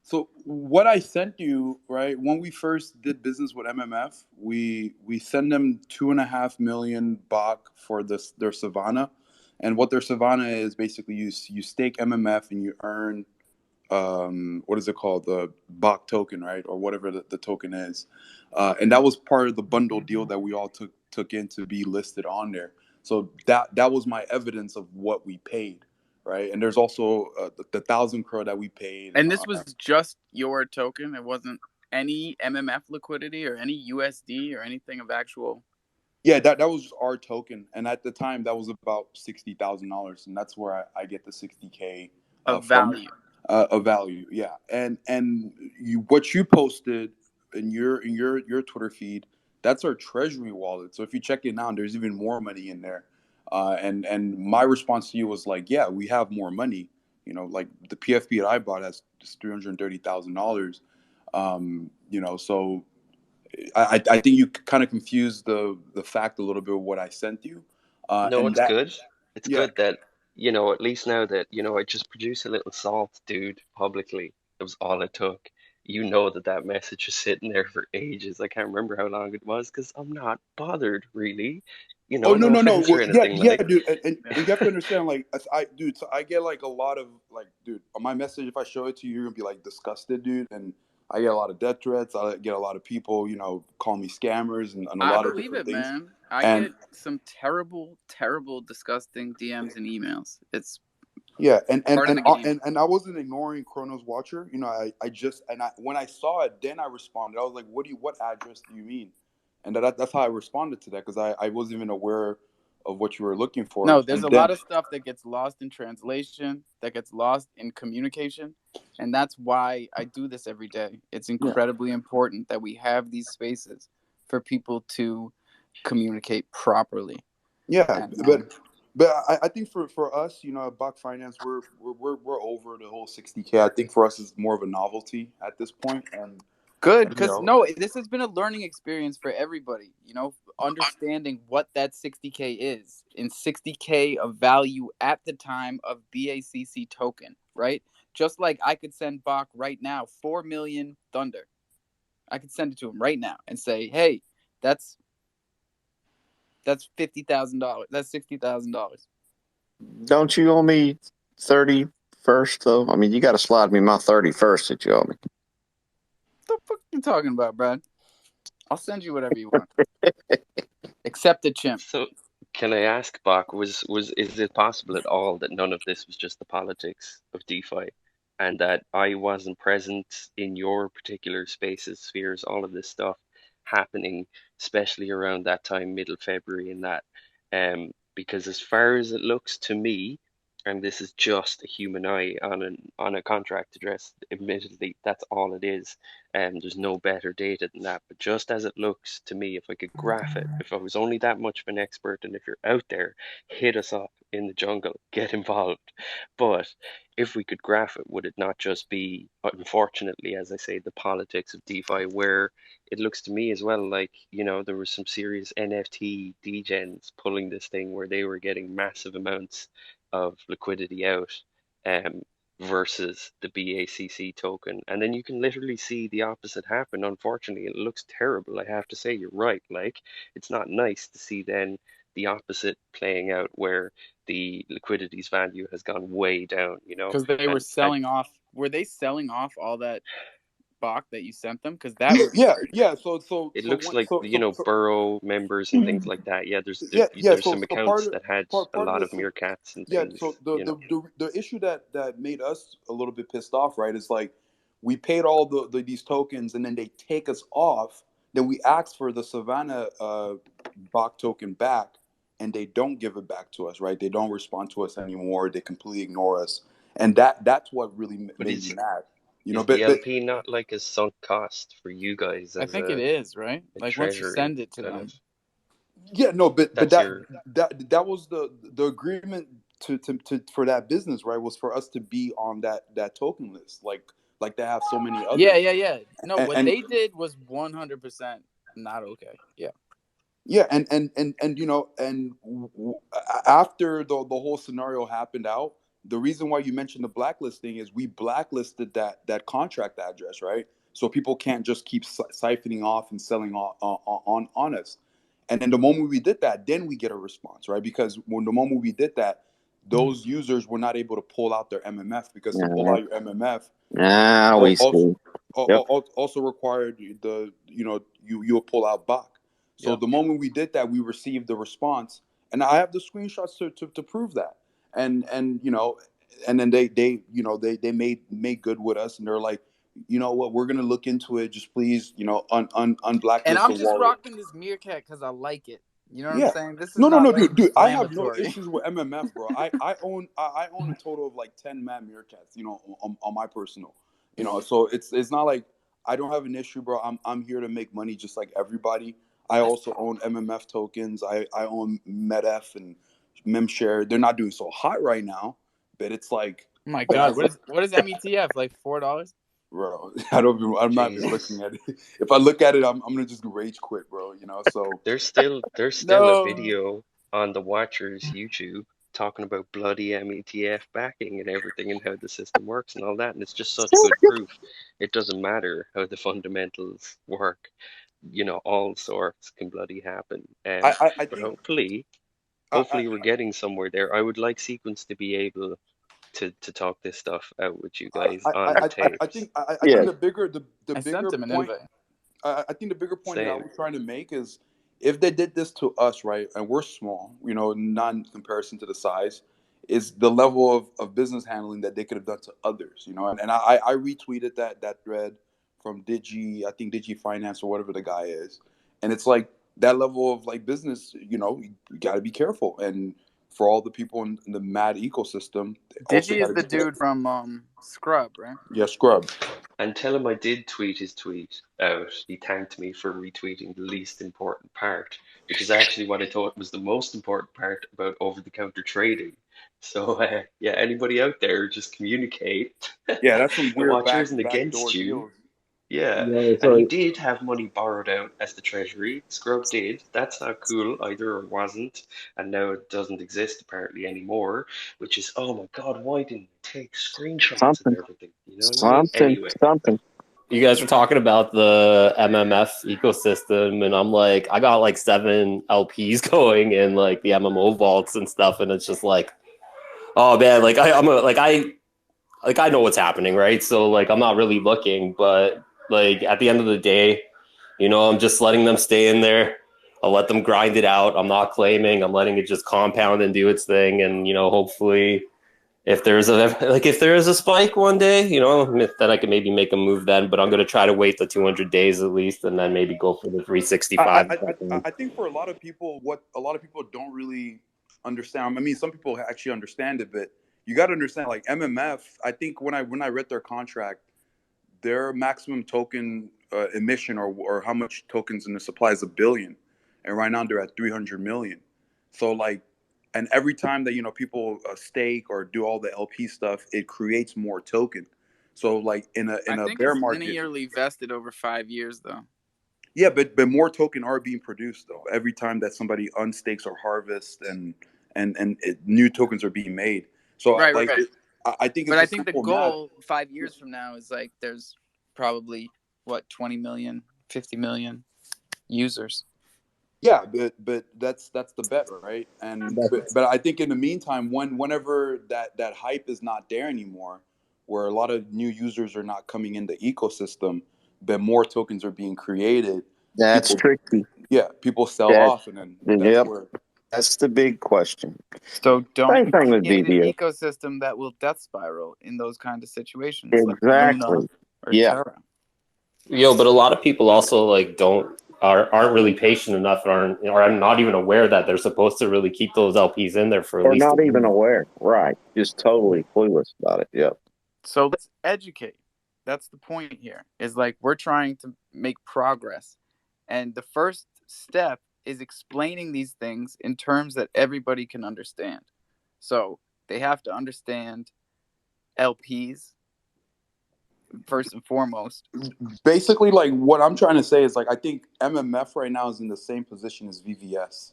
so what I sent you, right, when we first did business with MMF, we send them 2.5 million Bach for their Savannah. And what their Savannah is, basically you stake MMF and you earn what is it called, the Bach token, right, or whatever the token is, and that was part of the bundle deal that we all took in to be listed on there. So that was my evidence of what we paid, right? And there's also the 1,000 crore that we paid. And this was just your token. It wasn't any MMF liquidity or any USD or anything of actual. Yeah, that was just our token, and at the time that was about $60,000, and that's where I get the 60K of from. value. Of value, yeah. And what you posted in your Twitter feed, that's our treasury wallet. So if you check it now, there's even more money in there. And my response to you was like, yeah, we have more money. Like the PFP that I bought has $330,000. So I think you kind of confused the fact a little bit of what I sent you. no, And it's that, good. It's yeah, good that, at least now that, I just produce a little salt, dude, publicly. It was all it took. You know that message was sitting there for ages. I can't remember how long it was because I'm not bothered, really. Oh no No no no! offense or Well, yeah anything yeah, like. dude, and you have to understand, like, dude, so I get like a lot of like, dude, on my message, if I show it to you, you're gonna be like disgusted, dude, and I get a lot of death threats. I get a lot of people, call me scammers and a I lot of believe different it, things. man. I And get some terrible, terrible, disgusting DMs and emails. It's yeah, and part of the game. and I wasn't ignoring Chronos Watcher. When I saw it, then I responded. I was like, what address do you mean? And that's how I responded to that, because I wasn't even aware of what you were looking for. No, there's And a lot of stuff that gets lost in translation, that gets lost in communication. And that's why I do this every day. It's incredibly important that we have these spaces for people to communicate properly. Yeah, but I think for us, at Bach Finance, we're over the whole 60K. I think for us it's more of a novelty at this point. And good, because this has been a learning experience for everybody. Understanding what that 60K is, in 60K of value at the time of BACC token, right? Just like I could send Bach right now 4 million Thunder. I could send it to him right now and say, hey, that's $50,000. That's $60,000. Don't you owe me 30 first, though? I mean, you got to slide me my 30 first that you owe me. What the fuck are you talking about, Brad? I'll send you whatever you want. Except the chimp. So, can I ask, Bach, is it possible at all that none of this was just the politics of DeFi, and that I wasn't present in your particular spaces, spheres, all of this stuff happening, especially around that time, middle February, and that, because as far as it looks to me, and this is just a human eye on a contract address, admittedly, that's all it is. There's no better data than that. But just as it looks to me, if I could graph it, if I was only that much of an expert, and if you're out there, hit us up in the jungle, get involved. But if we could graph it, would it not just be, unfortunately, as I say, the politics of DeFi, where it looks to me as well like, there was some serious NFT degens pulling this thing where they were getting massive amounts of liquidity out, versus the BACC token. And then you can literally see the opposite happen, unfortunately. It looks terrible. I have to say, you're right. Like, it's not nice to see then the opposite playing out where the liquidity's value has gone way down, you know? Because they were And selling off. Were they selling off all that Bach that you sent them? Because that would be Yeah, very yeah. nice. it looks like, So Burrow members and things like that. Yeah, there's yeah. there's some So part accounts of that had a part of lot of this. meerkats and Yeah, things, so you know. the issue that made us a little bit pissed off, right, is like we paid all these tokens and then they take us off. Then we asked for the Savannah Bach token back, and they don't give it back to us, right? They don't respond to us anymore. They completely ignore us, and that's what really But made me mad. You know, is the but LP not like a sunk cost for you guys I as think it is, right? a Like once you treasury send it to kind them. of? yeah, no, but That's your that was the agreement to for that business, right? Was for us to be on that token list, like they have so many others. Yeah. No, what And they did was 100% not okay. Yeah. yeah, and you know, and after the whole scenario happened out, the reason why you mentioned the blacklisting is we blacklisted that contract address, right? So people can't just keep siphoning off and selling on us. And then the moment we did that, then we get a response, right? Because when the moment we did that, those users were not able to pull out their MMF, because to pull out your MMF Now we see. Yep. also required you'll pull out Bach. So Yep. the moment we did that, we received the response, and I have the screenshots to prove that. And you know, and then they made good with us, and they're like, you know what, we're gonna look into it. Just please, unblacklist And I'm the just wallet. rocking this meerkat because I like it. You know what Yeah. I'm saying? This is No, not like dude. I have no inflammatory. issues with MMF, bro. I own a total of like 10 Mad Meerkats, on my personal, So it's not like I don't have an issue, bro. I'm here to make money just like everybody. I also own MMF tokens. I own MEDF and MemShare. They're not doing so hot right now, but it's like, Oh my God, what is METF? Like $4? bro, I'm not even looking at it. If I look at it, I'm gonna just rage quit, bro. So There's still No. a video on the Watchers YouTube talking about bloody METF backing and everything and how the system works and all that, and it's just such good proof. It doesn't matter how the fundamentals work. All sorts can bloody happen. I But think hopefully we're getting somewhere there. I would like Sequence to be able to talk this stuff out with you guys on the tape. I think the bigger I sent him an point. invite. I think the bigger point that I Same. was trying to make is, if they did this to us, right, and we're small, not in comparison to the size, is the level of business handling that they could have done to others, And I retweeted that thread from I think Digi Finance or whatever the guy is, and it's like that level of like business, you got to be careful. And for all the people in the Mad ecosystem, they also Digi is gotta the be careful. dude from Scrub, right? Yeah, Scrub. And tell him I did tweet his tweet out. He thanked me for retweeting the least important part, which is actually what I thought was the most important part about over-the-counter trading. So, yeah, anybody out there, just communicate. Yeah, that's some The weird Watcher isn't backdoor against you. deals. Yeah, Yeah, and he so did have money borrowed out as the treasury. Scrub did. That's not cool either, or wasn't. And now it doesn't exist apparently anymore, which is, oh my God, why didn't you take screenshots something, of everything? You know what I mean? Anyway. something. You guys were talking about the MMF ecosystem, and I'm like, I got like 7 LPs going in like the MMO vaults and stuff, and it's just like, oh man, like I know what's happening, right? So like I'm not really looking, but like at the end of the day, I'm just letting them stay in there. I'll let them grind it out. I'm not claiming. I'm letting it just compound and do its thing, and hopefully, if there is a spike one day, then I can maybe make a move then. But I'm gonna try to wait the 200 days at least, and then maybe go for the 365. I think for a lot of people, what a lot of people don't really understand. I mean, some people actually understand it, but you got to understand, like MMF. I think when I read their contract, their maximum token emission or how much tokens in the supply is 1 billion, and right now they're at 300 million. So like, and every time that people stake or do all the LP stuff, it creates more token. So like in a I think bear it's market, linearly vested over 5 years, though. yeah, but more token are being produced though. Every time that somebody unstakes or harvests, and new tokens are being made. So Right, like right. I think But it's I a think the simple math. goal 5 years from now is like there's probably what 20 million, 50 million users. Yeah, but that's the bet, right? And but I think in the meantime, whenever that hype is not there anymore, where a lot of new users are not coming in the ecosystem, but more tokens are being created. That's tricky. Yeah, people sell That, off, and then that's yep, where. that's the big question. So don't Same thing with create an BBS. ecosystem that will death spiral in those kind of situations, like Exactly. Luna or Yeah. Terra. Yo, but a lot of people also like aren't really patient enough, or are not even aware that they're supposed to really keep those LPs in there for at Or least not a even year. aware. Right. Just totally clueless about it. Yep. So let's educate. That's the point here. Is like we're trying to make progress. And the first step is explaining these things in terms that everybody can understand. So they have to understand LPs first and foremost. Basically, like what I'm trying to say is like I think MMF right now is in the same position as VVS.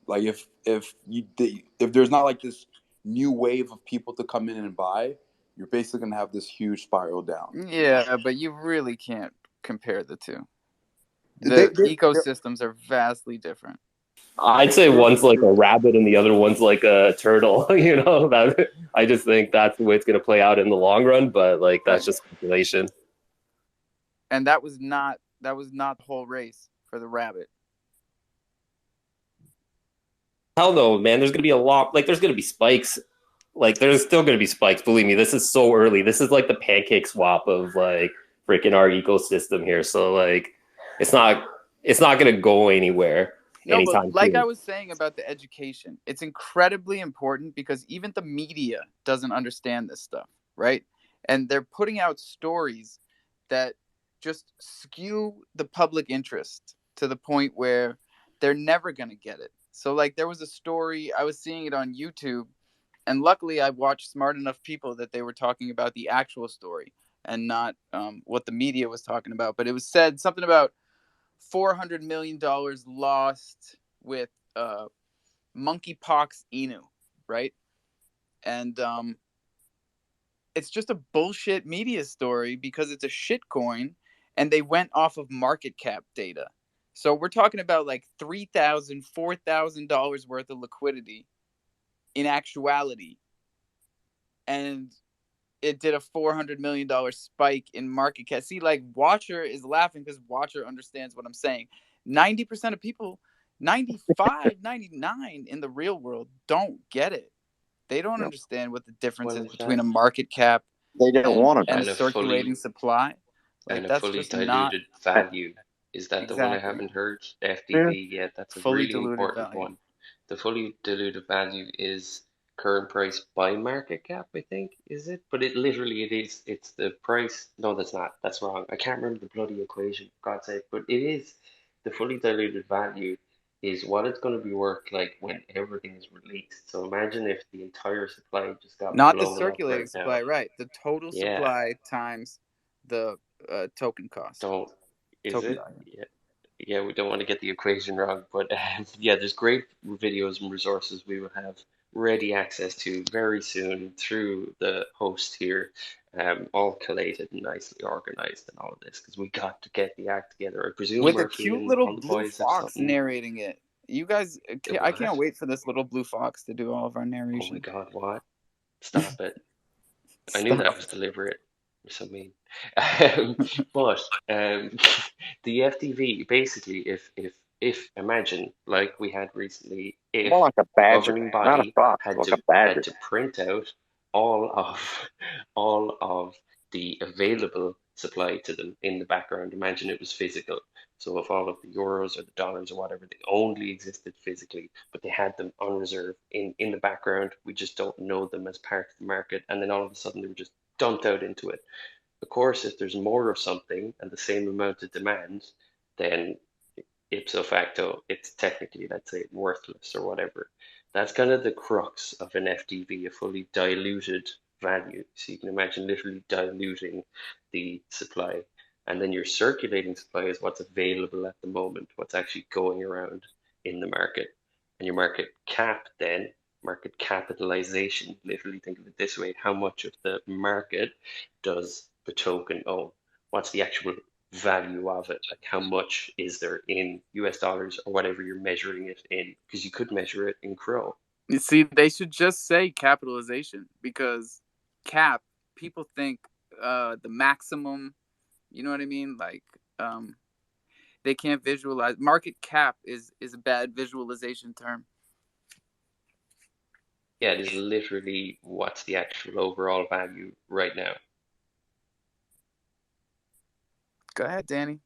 Like if there's not like this new wave of people to come in and buy, you're basically gonna have this huge spiral down. Yeah, but you really can't compare the two. The ecosystems are vastly different. I'd say one's like a rabbit and the other one's like a turtle. You know, that I just think that's the way it's going to play out in the long run. But like that's just speculation. And that was not the whole race for the rabbit. Hell no, man. There's going to be a lot. Like there's going to be spikes. Like there's still going to be spikes. Believe me, this is so early. This is like the pancake swap of like freaking our ecosystem here. So like it's not going to go anywhere. No, but like I was saying about the education, it's incredibly important because even the media doesn't understand this stuff, right? And they're putting out stories that just skew the public interest to the point where they're never going to get it. So like there was a story, I was seeing it on YouTube, and luckily I watched smart enough people that they were talking about the actual story and not what the media was talking about. But it was said something about $400 million lost with monkeypox Inu, right? And it's just a bullshit media story because it's a shit coin and they went off of market cap data. So we're talking about like $3,000, $4,000 worth of liquidity in actuality. And it did a $400 million spike in market cap. See, like Watcher is laughing because Watcher understands what I'm saying. 90% of people, 95, 99 in the real world don't get it. They don't understand what the difference is between a market cap and a circulating supply. Like, and a that's fully just diluted value. Is that the one I haven't heard? FDV, yeah, that's a fully really diluted important value. one. The fully diluted value is current price by market cap, I think, is it? But it literally it's the price. No, that's not. That's wrong. I can't remember the bloody equation, for God's sake. But it is the fully diluted value is what it's going to be worth like when everything is released. So imagine if the entire supply just got Not the blown up circulating right supply, now. right? The total Yeah. supply times the token cost. Is Token it? value. Yeah, we don't want to get the equation wrong, but yeah, there's great videos and resources we will have ready access to very soon through the host here, all collated and nicely organized and all of this because we got to get the act together. I presume With a Murphy cute and little all the blue boys have fox something. narrating it. You guys, I can't What? wait for this little blue fox to do all of our Oh narration. my God, what? Stop it. I knew that was deliberate. You're so mean. But the FTV, basically, if imagine like we had recently, if More like a badger, governing not a body fox, had like to a badger. had to print out all of the available supply to them in the background. Imagine it was physical. So if all of the euros or the dollars or whatever, they only existed physically, but they had them on reserve in the background. We just don't know them as part of the market. And then all of a sudden they were just dumped out into it. Of course, if there's more of something and the same amount of demand, then ipso facto, it's technically, let's say, worthless or whatever. That's kind of the crux of an FDV, a fully diluted value. So you can imagine literally diluting the supply. And then your circulating supply is what's available at the moment, what's actually going around in the market. And your market cap then, market with capitalization. Literally think of it this way: how much of the market does the token own? What's the actual value of it? Like how much is there in US dollars or whatever you're measuring it in? Because you could measure it in Crow. You see, they should just say capitalization, because cap, people think the maximum, you know what I mean? Like they can't visualize. Market cap is a bad visualization term. Yeah, it is literally what's the actual overall value right now. Go ahead, Danny.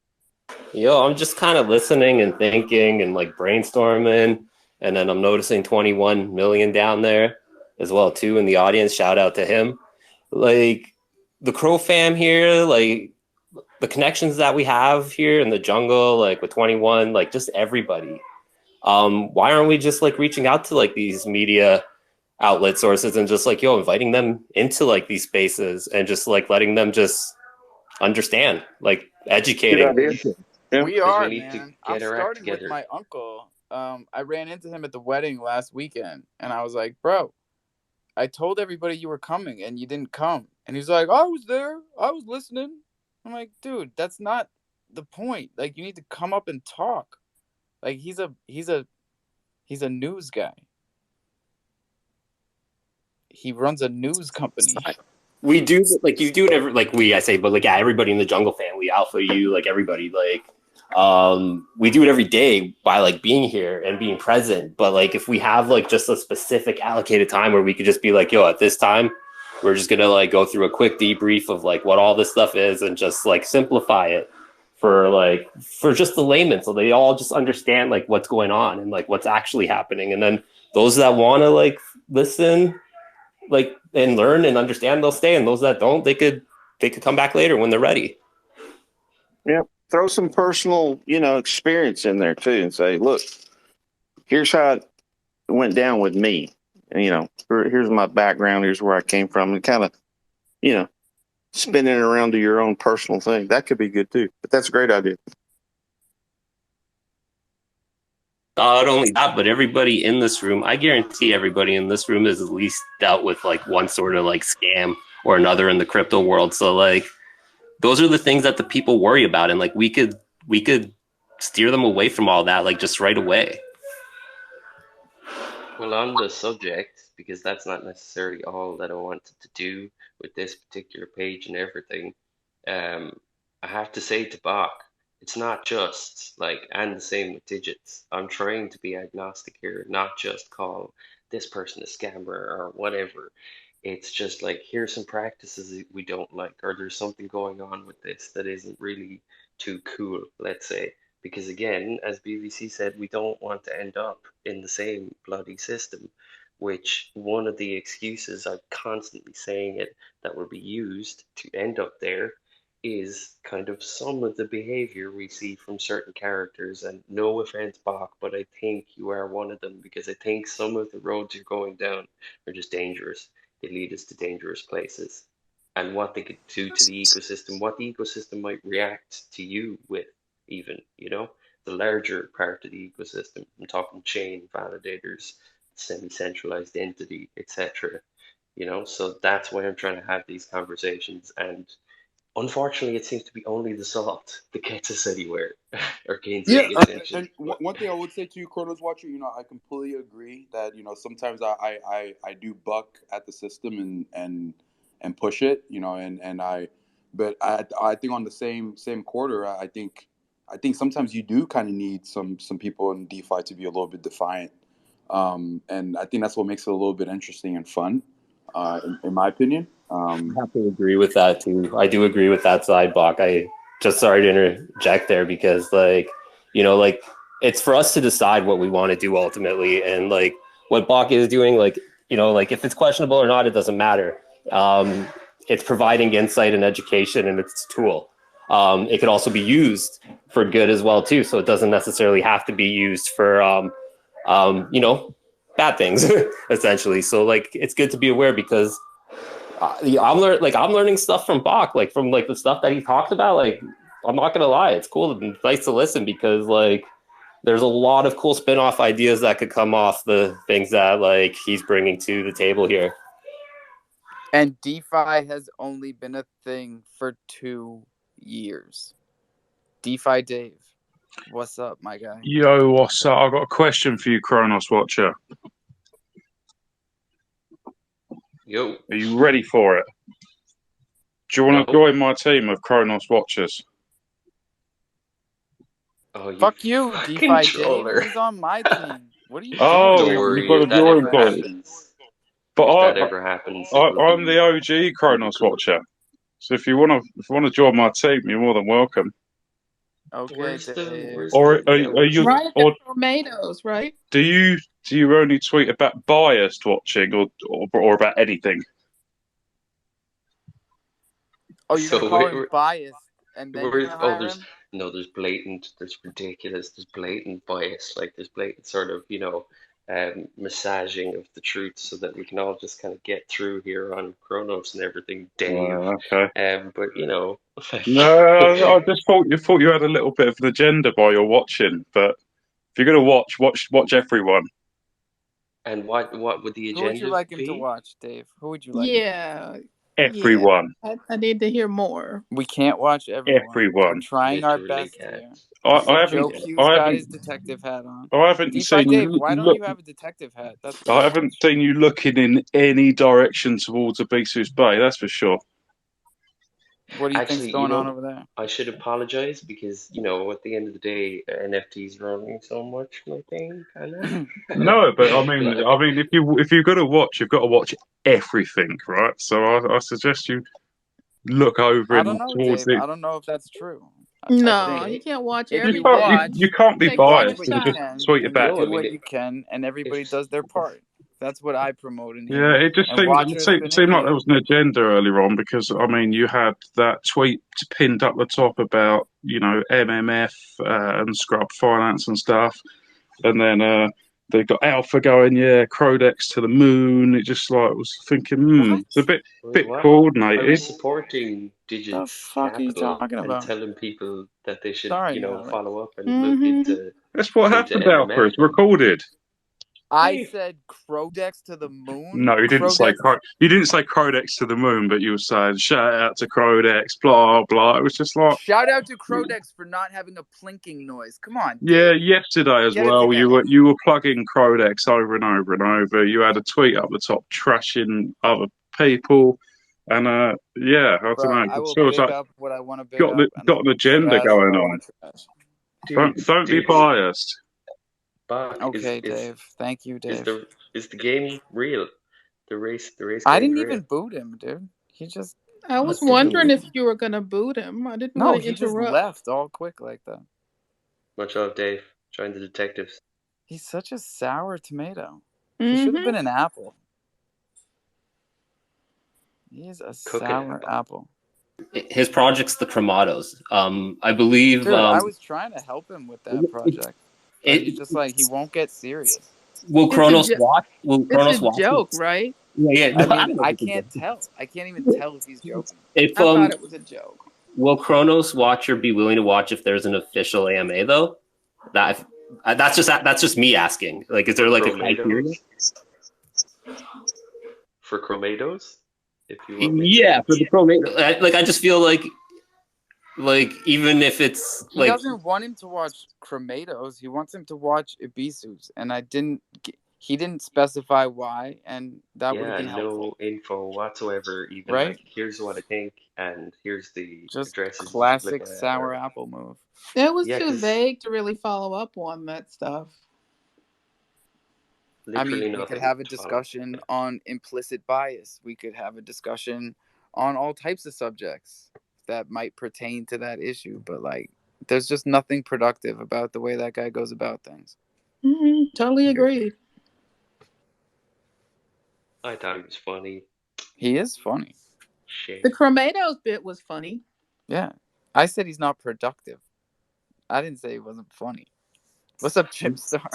Yo, I'm just kind of listening and thinking and like brainstorming, and then I'm noticing 21 million down there as well too in the audience. Shout out to him. Like the Crow fam here, like the connections that we have here in the jungle, like with 21, like just everybody. Why aren't we just like reaching out to like these media outlet sources and just like, yo, inviting them into like these spaces and just like letting them just understand, like educating. We are, we need man. to I'm get our act starting with together. my uncle. I ran into him at the wedding last weekend, and I was like, bro, I told everybody you were coming, and you didn't come. And he's like, I was there. I was listening. I'm like, dude, that's not the point. Like, you need to come up and talk. Like, he's a news guy. He runs a news company. We do, like, you do it every, like I say, but like, yeah, everybody in the jungle family, Alpha, you, like everybody, like, we do it every day by like being here and being present. But like, if we have like just a specific allocated time where we could just be like, yo, at this time, we're just gonna like go through a quick debrief of like what all this stuff is and just like simplify it for just the layman, so they all just understand like what's going on and like what's actually happening. And then those that want to like listen, like, and learn and understand, they'll stay, and those that don't, they could come back later when they're ready. Yep. Throw some personal, experience in there too, and say, look, here's how it went down with me. And, here's my background. Here's where I came from, and kind of, spinning it around to your own personal thing. That could be good too. But that's a great idea. Not only that, but everybody in this room, I guarantee everybody in this room has at least dealt with like one sort of like scam or another in the crypto world. So like, those are the things that the people worry about, and like we could steer them away from all that, like just right away. Well, on the subject, because that's not necessarily all that I wanted to do with this particular page and everything, I have to say to Bach, it's not just like, and the same with Digits. I'm trying to be agnostic here, not just call this person a scammer or whatever. It's just like, here's some practices that we don't like, or there's something going on with this that isn't really too cool, let's say. Because again, as BBC said, we don't want to end up in the same bloody system, which one of the excuses, I'm constantly saying it, that will be used to end up there is kind of some of the behavior we see from certain characters. And no offense, Bach, but I think you are one of them, because I think some of the roads you're going down are just dangerous. They lead us to dangerous places. And what they could do to the ecosystem, what the ecosystem might react to you with, even, the larger part of the ecosystem. I'm talking chain validators, semi-centralized entity, etc. So that's why I'm trying to have these conversations. And unfortunately, it seems to be only the salt that gets us anywhere, or gains Yeah, any attention. and one thing I would say to you, Chronos Watcher, I completely agree that sometimes I do buck at the system and push it, but I think on the same quarter, I think sometimes you do kind of need some people in DeFi to be a little bit defiant, and I think that's what makes it a little bit interesting and fun, in my opinion. I have to agree with that too. I do agree with that side, Bach. I just sorry to interject there, because like, it's for us to decide what we want to do ultimately. And like what Bach is doing, like, like if it's questionable or not, it doesn't matter. It's providing insight and education, and it's a tool. It could also be used for good as well too. So it doesn't necessarily have to be used for, bad things essentially. So like, it's good to be aware, because I'm learning stuff from Bach, like from like the stuff that he talked about. Like, I'm not gonna lie, it's cool and nice to listen, because like there's a lot of cool spin-off ideas that could come off the things that like he's bringing to the table here. And DeFi has only been a thing for 2 years. DeFi Dave, what's up, my guy? Yo, what's up? I've got a question for you, Kronos Watcher. Yo. Are you ready for it? Do you want to join my team of Kronos Watchers? Oh, Fuck you, DeFi Dave. troller. He's on my team. What are you Oh, doing? Don't worry, you've got if to that join, ever boys. happens, But if that ever happens, it will I'm be the OG Kronos Watcher. So if you want to join my team, you're more than welcome. Okay, where's Dave. the Or are you? Ryan Or Tomatoes, right? do you only tweet about biased watching or about anything? Oh, you're So gonna call him we're- biased, and then you're gonna hire there's him? there's blatant, there's ridiculous, there's blatant bias, like there's blatant sort of massaging of the truth so that we can all just kind of get through here on Kronos and everything, Dave. Okay. But No, I just thought you had a little bit of an agenda while you're watching. But if you're gonna watch everyone. And what would the Who would agenda you like him be? to watch, Dave? Who would you like? Yeah. Everyone. I need to hear more. We can't watch everyone. Everyone. We're trying our Literally best can't. here. I Joe haven't. Q's I got haven't. his detective hat on. I haven't DeFi seen Dave, you why don't look. you have a detective hat? That's I haven't seen you looking in any direction towards Abisus Bay. That's for sure. What do you Actually, think's going on over there? I should apologize because, at the end of the day, NFTs are only so much my thing, kind of. No, but I mean, if you're gonna watch, you've got to watch everything, right? So I suggest you look over I and don't know, towards Dave. the. I don't know if that's true. No, you can't watch if everything. you watch, You can't be Take one biased what and you just can, tweet and about you it. do what you can, and everybody does their part. That's what I promote in Yeah, here. it just And seemed watchers it seemed like finish there was an agenda earlier on because I mean you had that tweet pinned up the top about MMF and Scrub Finance and stuff, and then they got Alpha going, Crodex to the moon. It just like was thinking, it's a bit What? I coordinated. was supporting Digit The fuck are you Capital talking and about? telling people that they should, Sorry, Alex. follow up and look into. That's what into happened, Alpha. MMF. It's recorded. I said Crodex to the moon. No, you didn't say you didn't say Crodex to the moon, but you were saying shout out to Crodex, blah blah. It was just like Shout out to Crodex for not having a plinking noise. Come on. yeah, yesterday as Get it well. together. You were plugging Crodex over and over and over. You had a tweet up the top trashing other people, and I don't know. I will So it's big like up what I want to big got up. got an agenda trash going what I on. want to trash. Don't be biased. Bach, Okay, Dave. Thank you, Dave. Is the game real? The race. I game's didn't real. even boot him, dude. He just. I was wondering if you were gonna boot him. I didn't No, want to he just interrupt. left all quick like that. Much love, Dave. Join the detectives. He's such a sour tomato. He should have been an apple. He's a sour apple. His project's the Cremados. I believe. Dude, I was trying to help him with that project. It's just like he won't get serious. Will Kronos watch? Will It's Kronos a watch? joke, right? Yeah. I mean, I can't tell. I can't even tell if he's joking. If I thought it was a joke. will Kronos Watcher be willing to watch if there's an official AMA though? That's just me asking. Like, is there like a criteria? For Chromados? If you want me Yeah, for the Chromate. Like, I just feel like even if it's He doesn't want him to watch Cremados. He wants him to watch Ibisus, and he didn't specify why, and that would have been helpful. No info whatsoever. Even Right? like, here's what I think, and here's the Just addresses. classic sour apple move. It was Yeah, too 'cause- vague to really follow up on that stuff. I mean, we could nothing have a to follow. discussion on implicit bias. We could have a discussion on all types of subjects that might pertain to that issue, but like, there's just nothing productive about the way that guy goes about things. Totally agreed. I thought it was funny. He is funny. Shit. The Cremados bit was funny. Yeah. I said he's not productive. I didn't say he wasn't funny. What's up, Chipstar?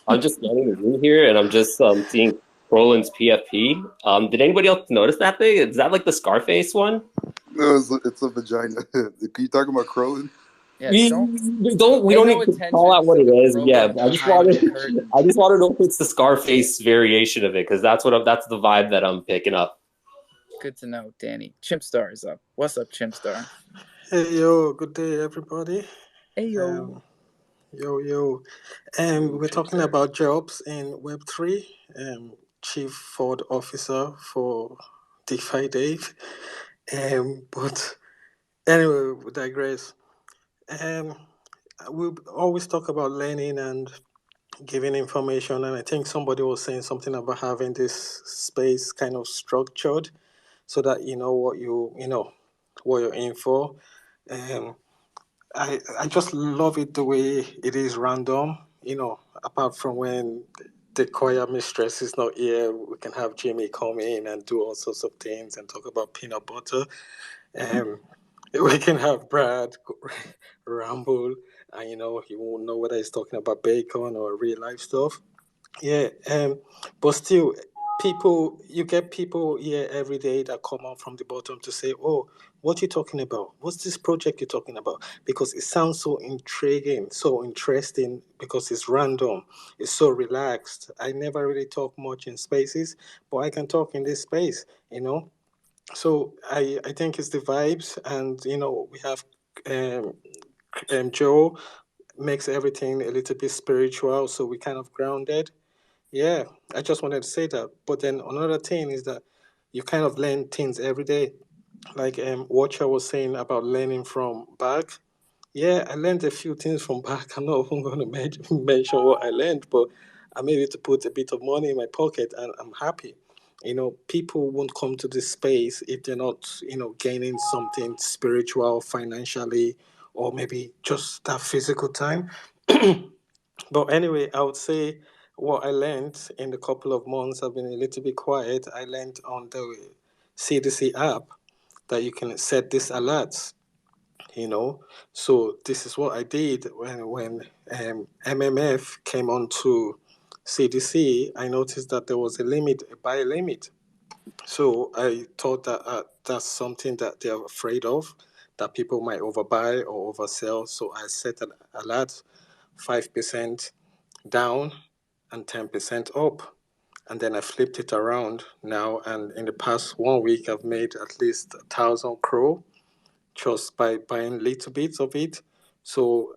I'm just getting the room here, and I'm just seeing Roland's PFP. Did anybody else notice that thing? Is that like the Scarface one? No, it's a vagina. Are you talking about Crowlin? Yeah, We don't pay no need to call out attention what to it the is. Yeah, program I just behind the wanted curtain. I just want to know if it's the Scarface variation of it because that's the vibe that I'm picking up. Good to know, Danny. Chimpstar is up. What's up, Chimpstar? Hey yo, good day everybody. Hey yo. Yo. We're talking about jobs in Web3. Chief Fraud Officer for DeFi Dave. But anyway, we digress. We always talk about learning and giving information, and I think somebody was saying something about having this space kind of structured so that you know what what you're in for. Um, I just love it the way it is random. Apart from when the choir mistress is not here, we can have Jimmy come in and do all sorts of things and talk about peanut butter. Um, we can have Brad ramble, and he won't know whether he's talking about bacon or real life stuff. Yeah, but still, you get people here every day that come out from the bottom to say, "Oh, what you talking about? What's this project you're talking about?" Because it sounds so intriguing, so interesting, because it's random, it's so relaxed. I never really talk much in spaces, but I can talk in this space. So I think it's the vibes, and we have Joe makes everything a little bit spiritual, so we kind of grounded. Yeah, I just wanted to say that. But then another thing is that you kind of learn things every day. Like Watcher was saying about learning from back. Yeah, I learned a few things from back. I'm not even going to mention what I learned, but I'm able to put a bit of money in my pocket and I'm happy. People won't come to this space if they're not, gaining something spiritual, financially, or maybe just that physical time. But anyway, I would say what I learned in the couple of months I've been a little bit quiet, I learned on the CDC app that you can set these alerts. So this is what I did when MMF came on to CDC. I noticed that there was a buy limit. So I thought that that's something that they're afraid of, that people might overbuy or oversell. So I set an alert, 5% down and 10% up. And then I flipped it around now. And in the past 1 week, I've made at least 1,000 crore just by buying little bits of it. So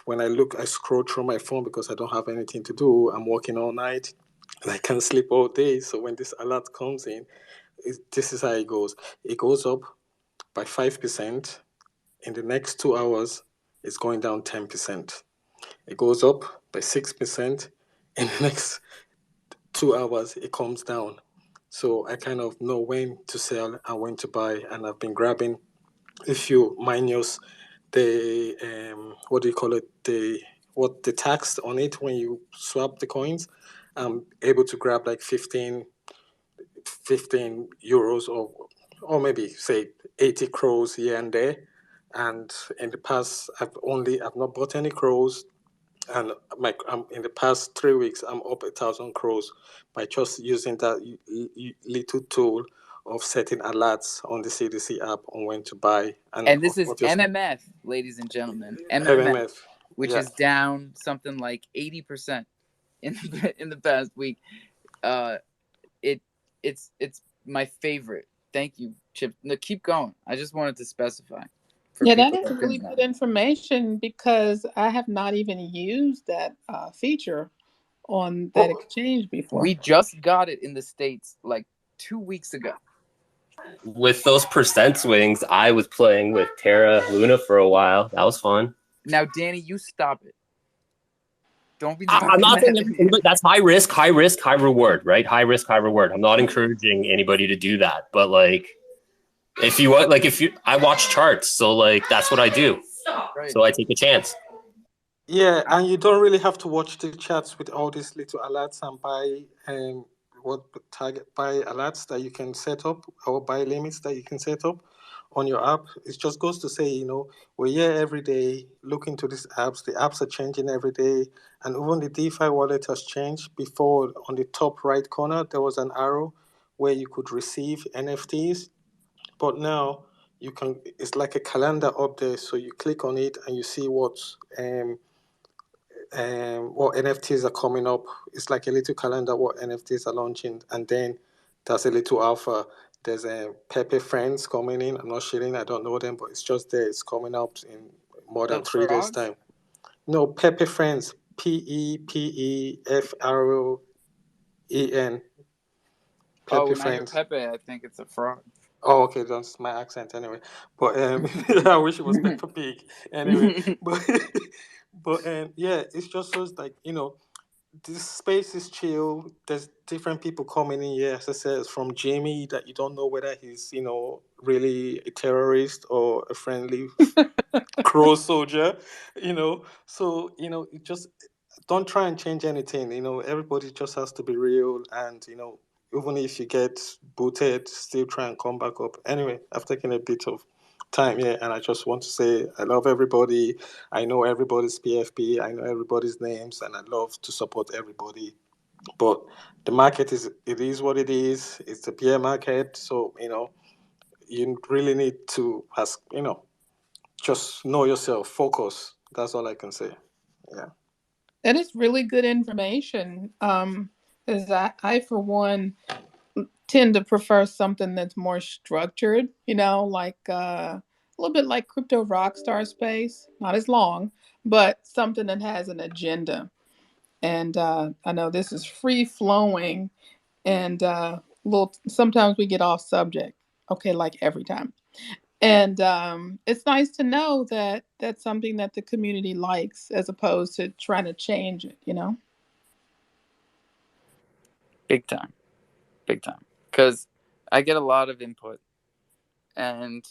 when I scroll through my phone because I don't have anything to do, I'm working all night and I can't sleep all day. So when this alert comes in, this is how it goes. It goes up by 5%. In the next 2 hours, it's going down 10%. It goes up by 6%. In the next 2 hours, it comes down. So I kind of know when to sell and when to buy. And I've been grabbing a few minus the, what do you call it? The tax on it when you swap the coins. I'm able to grab like 15 euros or maybe say 80 crores here and there. And in the past, I've not bought any crores. And in the past 3 weeks, I'm up 1,000 crores by just using that little tool of setting alerts on the CDC app on when to buy. And this is MMF, ladies and gentlemen. MMF, which is down something like 80% in the past week. It's my favorite. Thank you, Chip. No, keep going. I just wanted to specify. Yeah, that is really good information because I have not even used that feature on that exchange before. We just got it in the States like 2 weeks ago. With those percent swings, I was playing with Terra Luna for a while. That was fun. Now, Danny, you stop it. Don't be. I'm not saying that's high risk, high reward, right? High risk, high reward. I'm not encouraging anybody to do that, but like, I watch charts, so like that's what I do. Right. So I take a chance. Yeah, and you don't really have to watch the charts with all these little alerts and buy alerts that you can set up or buy limits that you can set up on your app. It just goes to say, we're here every day looking to these apps. The apps are changing every day, and even the DeFi wallet has changed. Before, on the top right corner, there was an arrow where you could receive NFTs, but now you can. It's like a calendar up there, so you click on it and you see what NFTs are coming up. It's like a little calendar what NFTs are launching, and then there's a little alpha. There's a Pepe Friends coming in. I'm not shitting. I don't know them, but it's just there. It's coming up in more than The 3 days' frogs? time. No, Pepe Friends. PEPEFROEN. Oh, Pepe when I hear Friends. Pepe, I think it's a frog. Oh, okay, that's my accent anyway. But I wish it was Peppa Pig. Anyway, but yeah, it's just so like this space is chill. There's different people coming in here. As I said, it's from Jamie that you don't know whether he's really a terrorist or a friendly crow soldier. So it just don't try and change anything. Everybody just has to be real, and even if you get booted, still try and come back up. Anyway, I've taken a bit of time here, and I just want to say I love everybody. I know everybody's PFP. I know everybody's names, and I love to support everybody. But the market is what it is. It's the beer market, so you really need to just know yourself, focus. That's all I can say. Yeah. That is really good information. Because I, for one, tend to prefer something that's more structured, like a little bit like Crypto Rockstar Space, not as long, but something that has an agenda. And I know this is free flowing, and sometimes we get off subject. Okay, like every time. And it's nice to know that that's something that the community likes, as opposed to trying to change it. Big time. Because I get a lot of input, and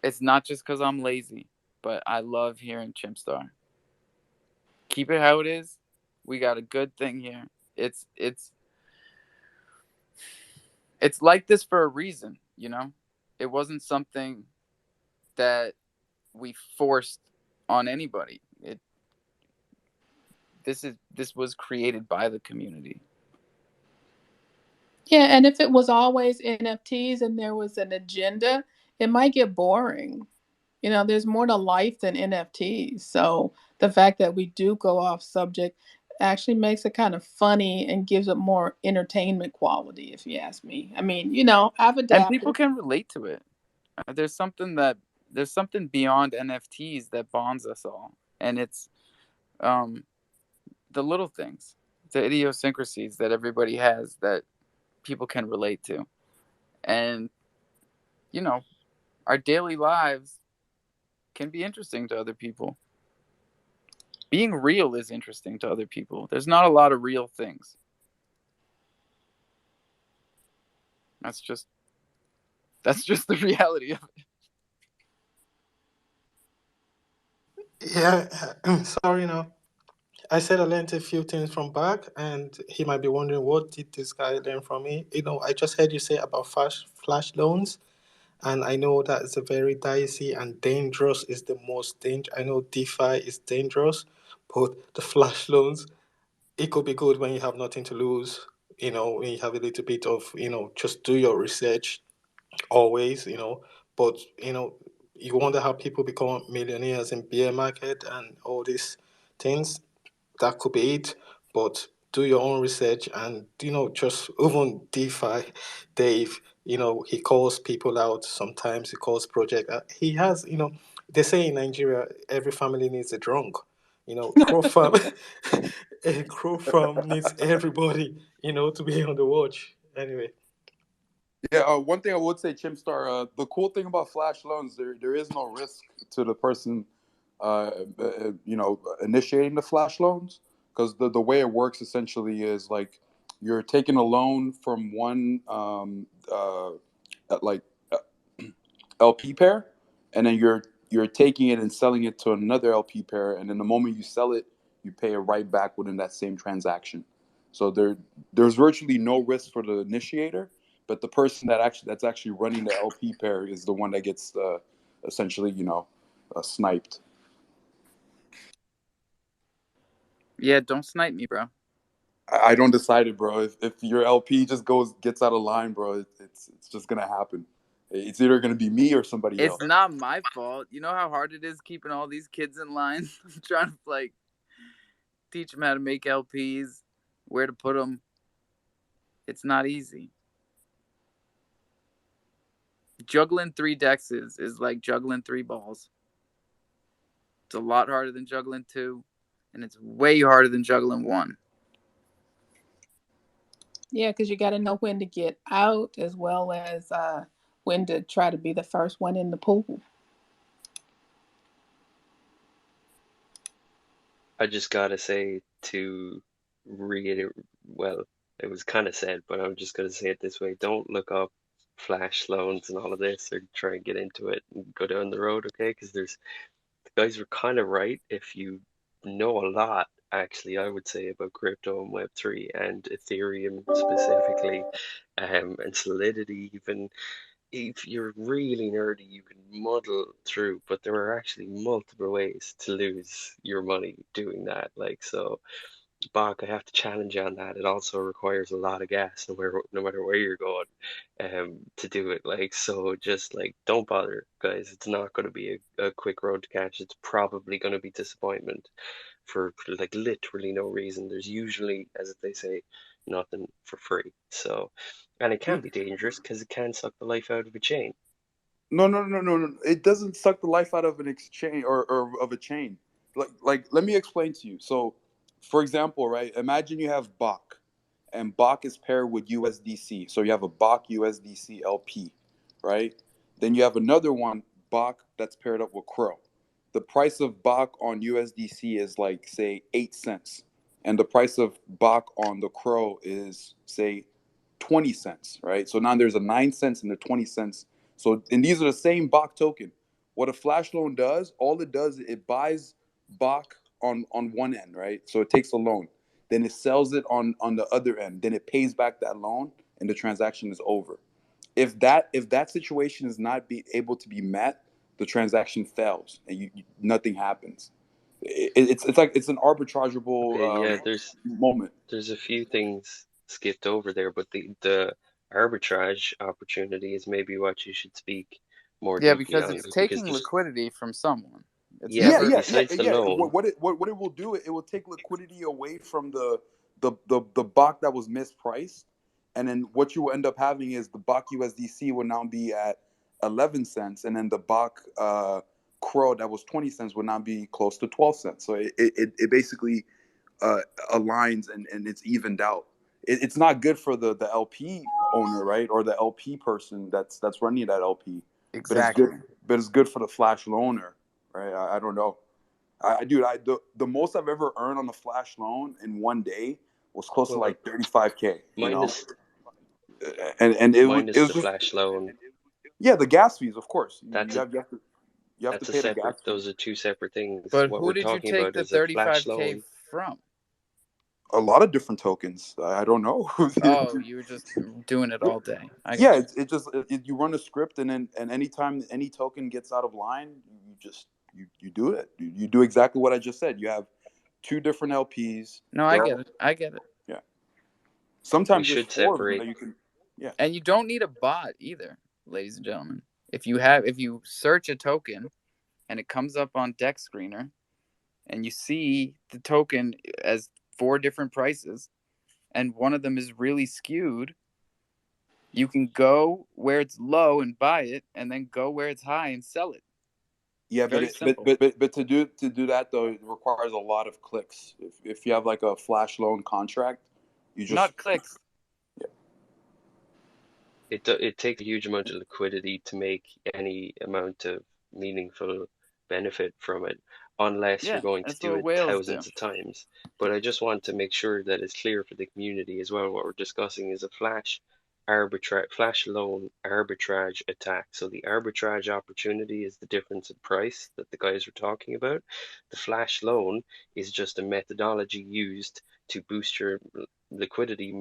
it's not just because I'm lazy, but I love hearing Chimpstar. Keep it how it is. We got a good thing here. It's like this for a reason, It wasn't something that we forced on anybody. This was created by the community. Yeah, and if it was always NFTs and there was an agenda, it might get boring. There's more to life than NFTs. So the fact that we do go off subject actually makes it kind of funny and gives it more entertainment quality, if you ask me. I mean, I've adapted. And people can relate to it. There's something beyond NFTs that bonds us all. And it's the little things, the idiosyncrasies that everybody has that people can relate to. And, our daily lives can be interesting to other people. Being real is interesting to other people. There's not a lot of real things. That's just the reality of it. Yeah, sorry, I said I learned a few things from back, and he might be wondering what did this guy learn from me. I just heard you say about flash loans, and I know that it's a very dicey and dangerous. Is the most dangerous. I know DeFi is dangerous, but the flash loans, it could be good when you have nothing to lose. When you have a little bit of just do your research always. But you wonder how people become millionaires in bear market and all these things. That could be it. But do your own research and just even DeFi, Dave. He calls people out sometimes. He calls project. He has they say in Nigeria every family needs a drunk. Crow farm, a crow farm needs everybody. To be on the watch. Anyway. Yeah, one thing I would say, Chimpstar, the cool thing about flash loans, there is no risk to the person, initiating the flash loans, because the way it works essentially is like you're taking a loan from one LP pair, and then you're taking it and selling it to another LP pair, and then the moment you sell it, you pay it right back within that same transaction. So there's virtually no risk for the initiator, but the person that's actually running the LP pair is the one that gets essentially sniped. Yeah, don't snipe me, bro. I don't decide it, bro. If your LP just gets out of line, bro, it's just gonna happen. It's either going to be me or somebody It's else. not my fault. You know how hard it is keeping all these kids in line? I'm trying to like teach them how to make LPs, where to put them. It's not easy. Juggling 3 decks is like juggling 3 balls. It's a lot harder than juggling 2, and it's way harder than juggling 1. Yeah, because you got to know when to get out as well as when to try to be the first one in the pool. I just gotta say to reiterate, well, it was kind of said, but I'm just gonna say it this way: don't look up flash loans and all of this, or try and get into it and go down the road, okay? Because the guys were kind of right. If you know a lot, actually, I would say about crypto and Web3 and Ethereum specifically, and Solidity even. If you're really nerdy, you can muddle through, but there are actually multiple ways to lose your money doing that. Like, so, Bach, I have to challenge you on that. It also requires a lot of gas, no matter where you're going, to do it. Like, so just like, don't bother, guys. It's not going to be a quick road to cash. It's probably going to be disappointment for like literally no reason. There's usually, as they say, nothing for free. So, and it can be dangerous because it can suck the life out of a chain. No. It doesn't suck the life out of an exchange or of a chain. Like, let me explain to you. So, for example, right? Imagine you have Bach, and Bach is paired with USDC. So you have a Bach USDC LP, right? Then you have another one, Bach, that's paired up with Crow. The price of Bach on USDC is like, say, 8 cents. And the price of Bach on the Crow is, say, 20 cents, right? So now there's a 9 cents and a 20 cents. So, and these are the same Bach token. What a flash loan does, all it does, it buys Bach on one end, right? So it takes a loan. Then it sells it on the other end. Then it pays back that loan and the transaction is over. If that situation is not able to be met, the transaction fails and nothing happens. It's like it's an arbitrageable moment. There's a few things skipped over there, but the arbitrage opportunity is maybe what you should speak more Yeah, deeply because on. it's taking liquidity from someone. It's Yeah, never... besides the loan. What it will do, it will take liquidity away from the Bach that was mispriced, and then what you will end up having is the Bach USDC will now be at 11 cents, and then the Bach Crow that was 20 cents will now be close to 12 cents. So it basically aligns and it's evened out. It's not good for the LP owner, right, or the LP person that's running that LP. Exactly. But it's good for the flash loaner, right? I don't know. The most I've ever earned on the flash loan in one day was close to like 35K. You know, and it was the just, flash loan. Yeah, the gas fees, of course. You have to pay the gas fees. Those are two separate things. But what who we're did you talking take about the is a flash 35K loan. from? A lot of different tokens. I don't know. Oh, you were just doing it all day. You run a script, and anytime any token gets out of line, you do it. You do exactly what I just said. You have 2 different LPs. No, I get it. Yeah. Sometimes we there's should 4 separate. that you can. Yeah. And you don't need a bot either, ladies and gentlemen. If you search a token, and it comes up on Deck Screener, and you see the token as 4 different prices, and one of them is really skewed, you can go where it's low and buy it, and then go where it's high and sell it. Yeah, but to do that though, it requires a lot of clicks. If you have like a flash loan contract, you just not clicks. Yeah. It takes a huge amount of liquidity to make any amount of meaningful benefit from it, unless you're going to do it thousands of times. But I just want to make sure that it's clear for the community as well. What we're discussing is a flash loan arbitrage attack. So the arbitrage opportunity is the difference in price that the guys were talking about. The flash loan is just a methodology used to boost your liquidity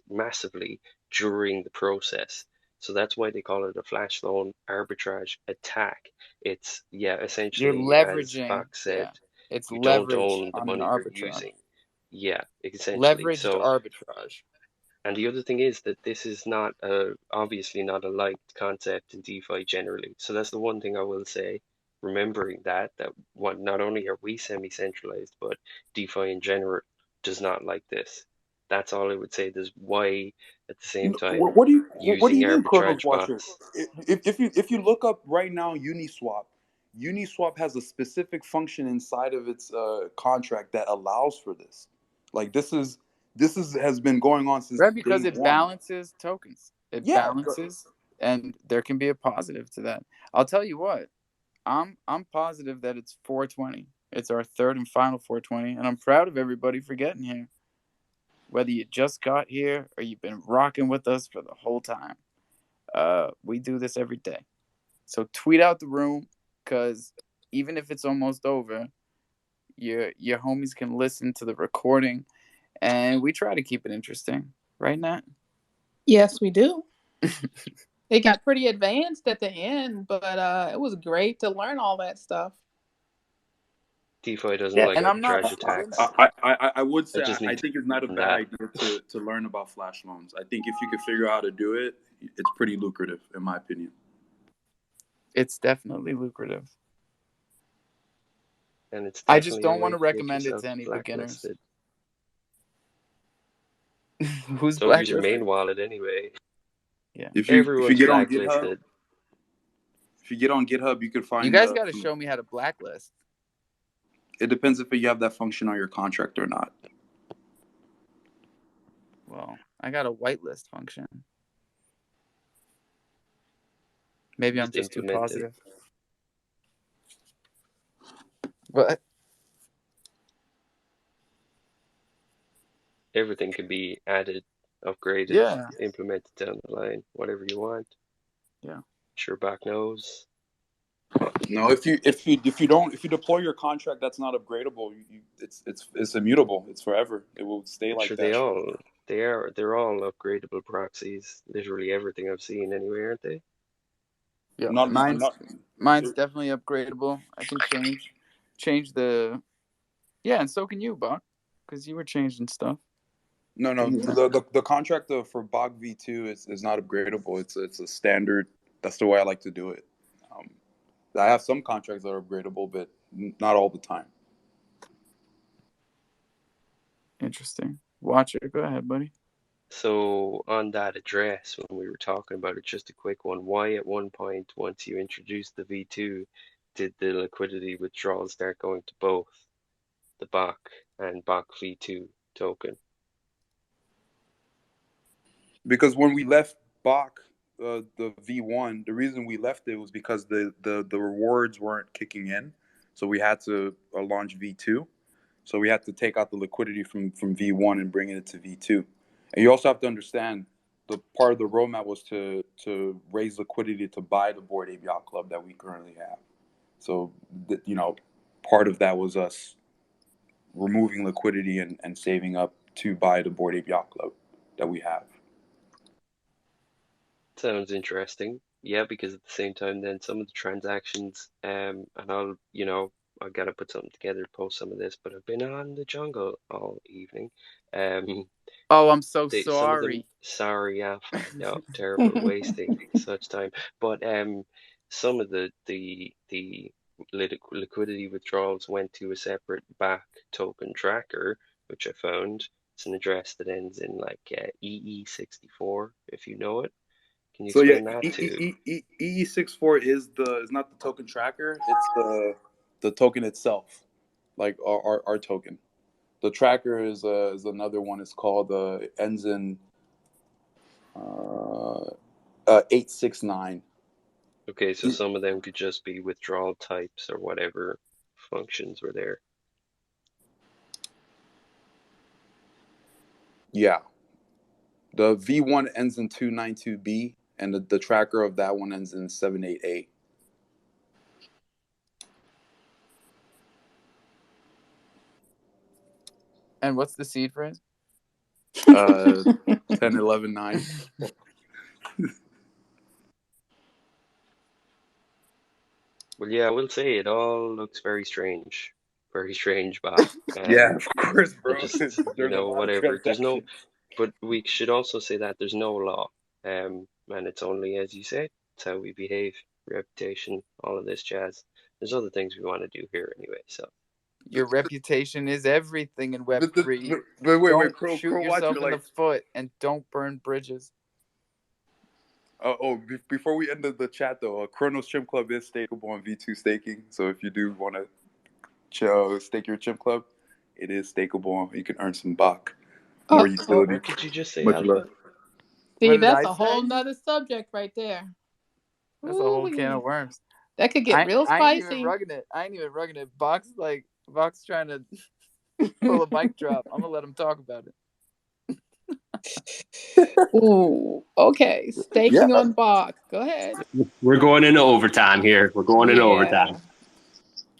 massively during the process. So that's why they call it a flash loan arbitrage attack. It's essentially, you're leveraging, as Fox said, it's you leverage don't own the on money an you're arbitrage. using. Yeah, essentially. Leveraged arbitrage. And the other thing is that this is not obviously not a liked concept in DeFi generally. So that's the one thing I will say. Remembering that not only are we semi-centralized, but DeFi in general does not like this. That's all I would say. There's why at the same time What do you using mean, Chronos arbitrage Watcher? bots. If you look up right now Uniswap has a specific function inside of its contract that allows for this. Like this has been going on since Right, because day it one. balances tokens. It Yeah, balances, and there can be a positive to that. I'll tell you what, I'm positive that it's 420. It's our third and final 420, and I'm proud of everybody for getting here. Whether you just got here or you've been rocking with us for the whole time, we do this every day. So tweet out the room, because even if it's almost over, your homies can listen to the recording, and we try to keep it interesting, right, Nat? Yes, we do. It got pretty advanced at the end, but it was great to learn all that stuff. DeFi doesn't like and I'm not. arbitrage attacks. I would say just I need think it's not a to bad that. idea to learn about flash loans. I think if you could figure out how to do it, it's pretty lucrative, in my opinion. It's definitely lucrative. And it's I just definitely a don't way want to to get recommend it yourself to any beginners. blacklisted. Who's So use your blacklisted? main wallet anyway. Yeah. If you Everyone's get on blacklisted. GitHub, you can find. You guys got to show me how to blacklist. It depends if you have that function on your contract or not. Well, I got a whitelist function. Maybe I'm just too implement it. positive. What? Everything can be added, upgraded, Yeah. implemented down the line, whatever you want. Yeah. Sure, back knows. No, if you deploy your contract that's not upgradable, it's immutable. It's forever. It will stay like Sure, that. they're all upgradable proxies. Literally everything I've seen anyway, aren't they? Yeah. Not- mine's not- mine's definitely upgradable. I can change the. Yeah, and so can you, Buck, because you were changing stuff. No. The contract for Bog V2 is not upgradable. It's a standard. That's the way I like to do it. I have some contracts that are upgradable, but not all the time. Interesting. Watch it. Go ahead, buddy. So on that address, when we were talking about it, just a quick one. Why at one point, once you introduced the V2, did the liquidity withdrawals start going to both the BAC and BAC V2 token? Because when we left BAC, the V1, the reason we left it was because the rewards weren't kicking in, so we had to launch V2. So we had to take out the liquidity from V1 and bring it to V2. And you also have to understand the part of the roadmap was to raise liquidity to buy the Bored Ape Yacht Club that we currently have. So part of that was us removing liquidity and saving up to buy the Bored Ape Yacht Club that we have. Sounds interesting. Yeah, because at the same time, then some of the transactions, and I gotta put something together to post some of this, but I've been on the jungle all evening. Oh, I'm so Some of them, sorry. sorry, Alpha. No, terrible, wasting such time. But some of the liquidity withdrawals went to a separate BAC token tracker, which I found. It's an address that ends in like EE64, if you know it. Can you explain that too? EE64 is not the token tracker. It's the token itself, like our token. The tracker is another one. It's called ends in 869. Okay, so some of them could just be withdrawal types or whatever functions were there. Yeah. The V1 ends in 292B, and the tracker of that one ends in 78A. And what's the seed phrase? 1011.9. Well, yeah, I will say it all looks very strange, Bob. Yeah, of course, bro. Just, There's a lot of whatever. But we should also say that there's no law, and it's only, as you say, it's how we behave, reputation, all of this jazz. There's other things we want to do here anyway. So Your reputation is everything in But, Web3. but wait, Don't Crow shoot Watcher, yourself in the like, foot and don't burn bridges. before we end the chat though, Chronos Chimp Club is stakeable on V2 staking. So if you do want to stake your Chimp Club, it is stakeable. You can earn some BAC, more utility. What did you just say, Much Alpha? love. See, What did that's I a whole say? nother subject right there. That's a whole can of worms. That could get real I ain't spicy. even rugging it. Box trying to pull a mic drop. I'm gonna let him talk about it. Ooh, okay. Staking on Bach. Go ahead. We're going into overtime here. We're going into Yeah. overtime.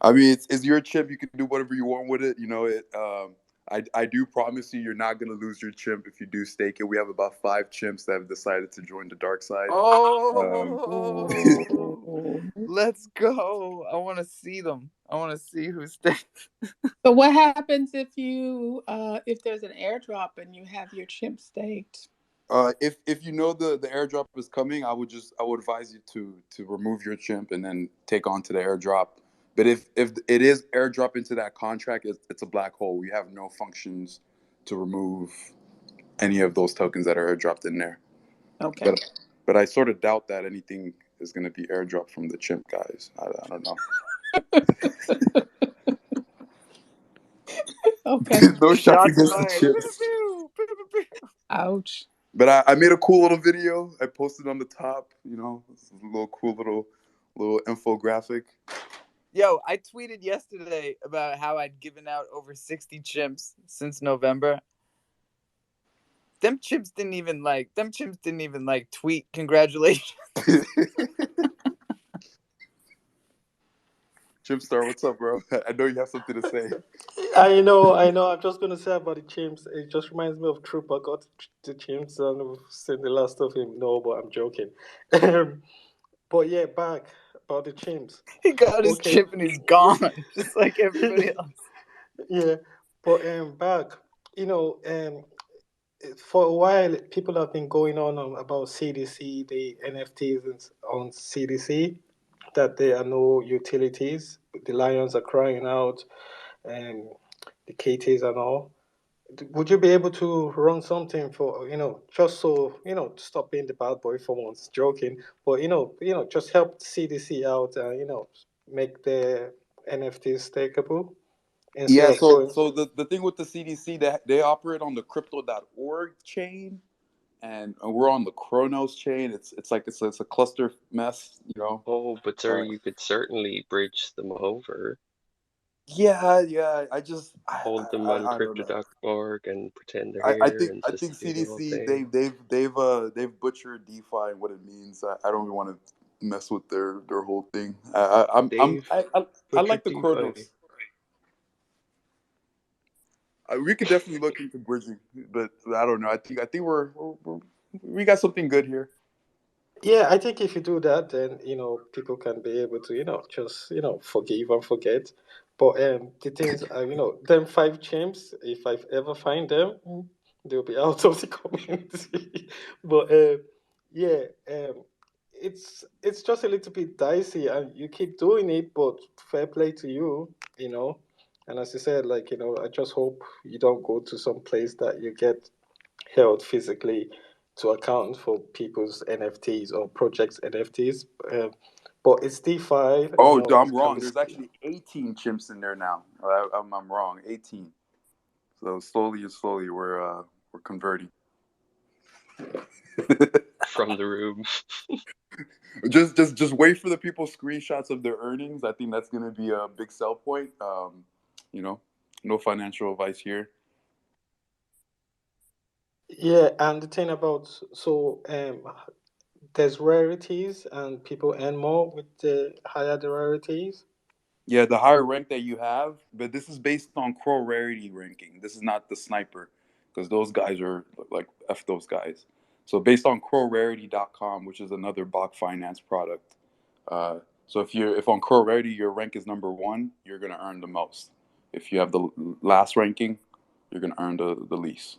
I mean, it's your chimp. You can do whatever you want with it. You know, I do promise you're not gonna lose your chimp if you do stake it. We have about 5 chimps that have decided to join the dark side. Let's go. I want to see them. I want to see who's staked. So what happens if you if there's an airdrop and you have your chimp staked? If you know the airdrop is coming, I would advise you to remove your chimp and then take on to the airdrop. But if it is airdrop into that contract, it's a black hole. We have no functions to remove any of those tokens that are airdropped in there. Okay. But I sort of doubt that anything is going to be airdropped from the chimp guys. I don't know. Okay. No shots against the chimps. Ouch. But I made a cool little video. I posted on the top. You know, it's a little cool little infographic. Yo, I tweeted yesterday about how I'd given out over 60 chimps since November. Them chimps didn't even tweet congratulations. Chipstar, what's up, bro? I know you have something to say. I know. I'm just gonna say about the chimps. It just reminds me of Trooper got the chimps and we've seen the last of him. No, but I'm joking. But yeah, back about the chimps. He got his chimp and he's gone, just like everybody else. Yeah, but back. For a while, people have been going on about CDC, the NFTs on CDC, that there are no utilities. The lions are crying out, and the KTs and all. Would you be able to run something for, just so, stop being the bad boy for once, joking, but, just help CDC out and, make the NFTs stakeable? Yeah, so the thing with the CDC, they operate on the crypto.org chain, and we're on the Chronos chain. It's a cluster mess, you know. Oh, but sir, you could certainly bridge them over. Yeah. I just hold them on crypto.org and pretend they're I here. think CDC they've butchered DeFi and what it means. I don't even want to mess with their whole thing. I like the Chronos. We could definitely look into bridging, but I don't know. I think we got something good here. Yeah, I think if you do that, then people can be able to just forgive and forget. But the things them 5 chimps, if I ever find them, they'll be out of the community. But it's just a little bit dicey, and you keep doing it. But fair play to you, And as you said, I just hope you don't go to some place that you get held physically to account for people's NFTs or projects' NFTs. But it's DeFi. Oh, I'm wrong. There's actually 18 chimps in there now. I'm wrong. 18. So slowly we're converting. From the room. just wait for the people's screenshots of their earnings. I think that's going to be a big sell point. No financial advice here. Yeah, and the thing about there's rarities and people earn more with the higher the rarities. Yeah, the higher rank that you have, but this is based on Crow rarity ranking. This is not the sniper, because those guys are like F those guys. So based on crowrarity.com, which is another Bach Finance product. So if on Crow Rarity your rank is number 1, you're gonna earn the most. If you have the last ranking, you're gonna earn the least.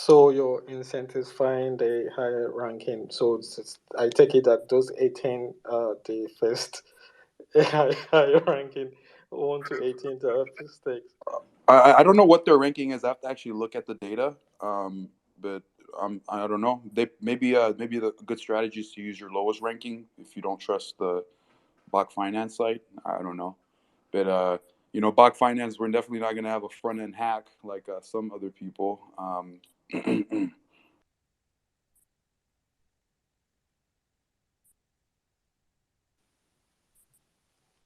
So your incentives find a higher ranking. So I take it that those 18 the first higher ranking 1 to 18 the stakes. I don't know what their ranking is. I have to actually look at the data. But I don't know. They maybe the good strategy is to use your lowest ranking if you don't trust the Bach Finance site. I don't know, but Bach Finance, we're definitely not going to have a front end hack like some other people.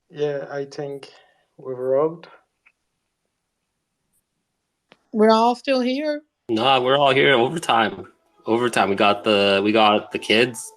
Yeah, I think we've robbed. We're all still here. Nah, we're all here overtime. Overtime. We got the kids.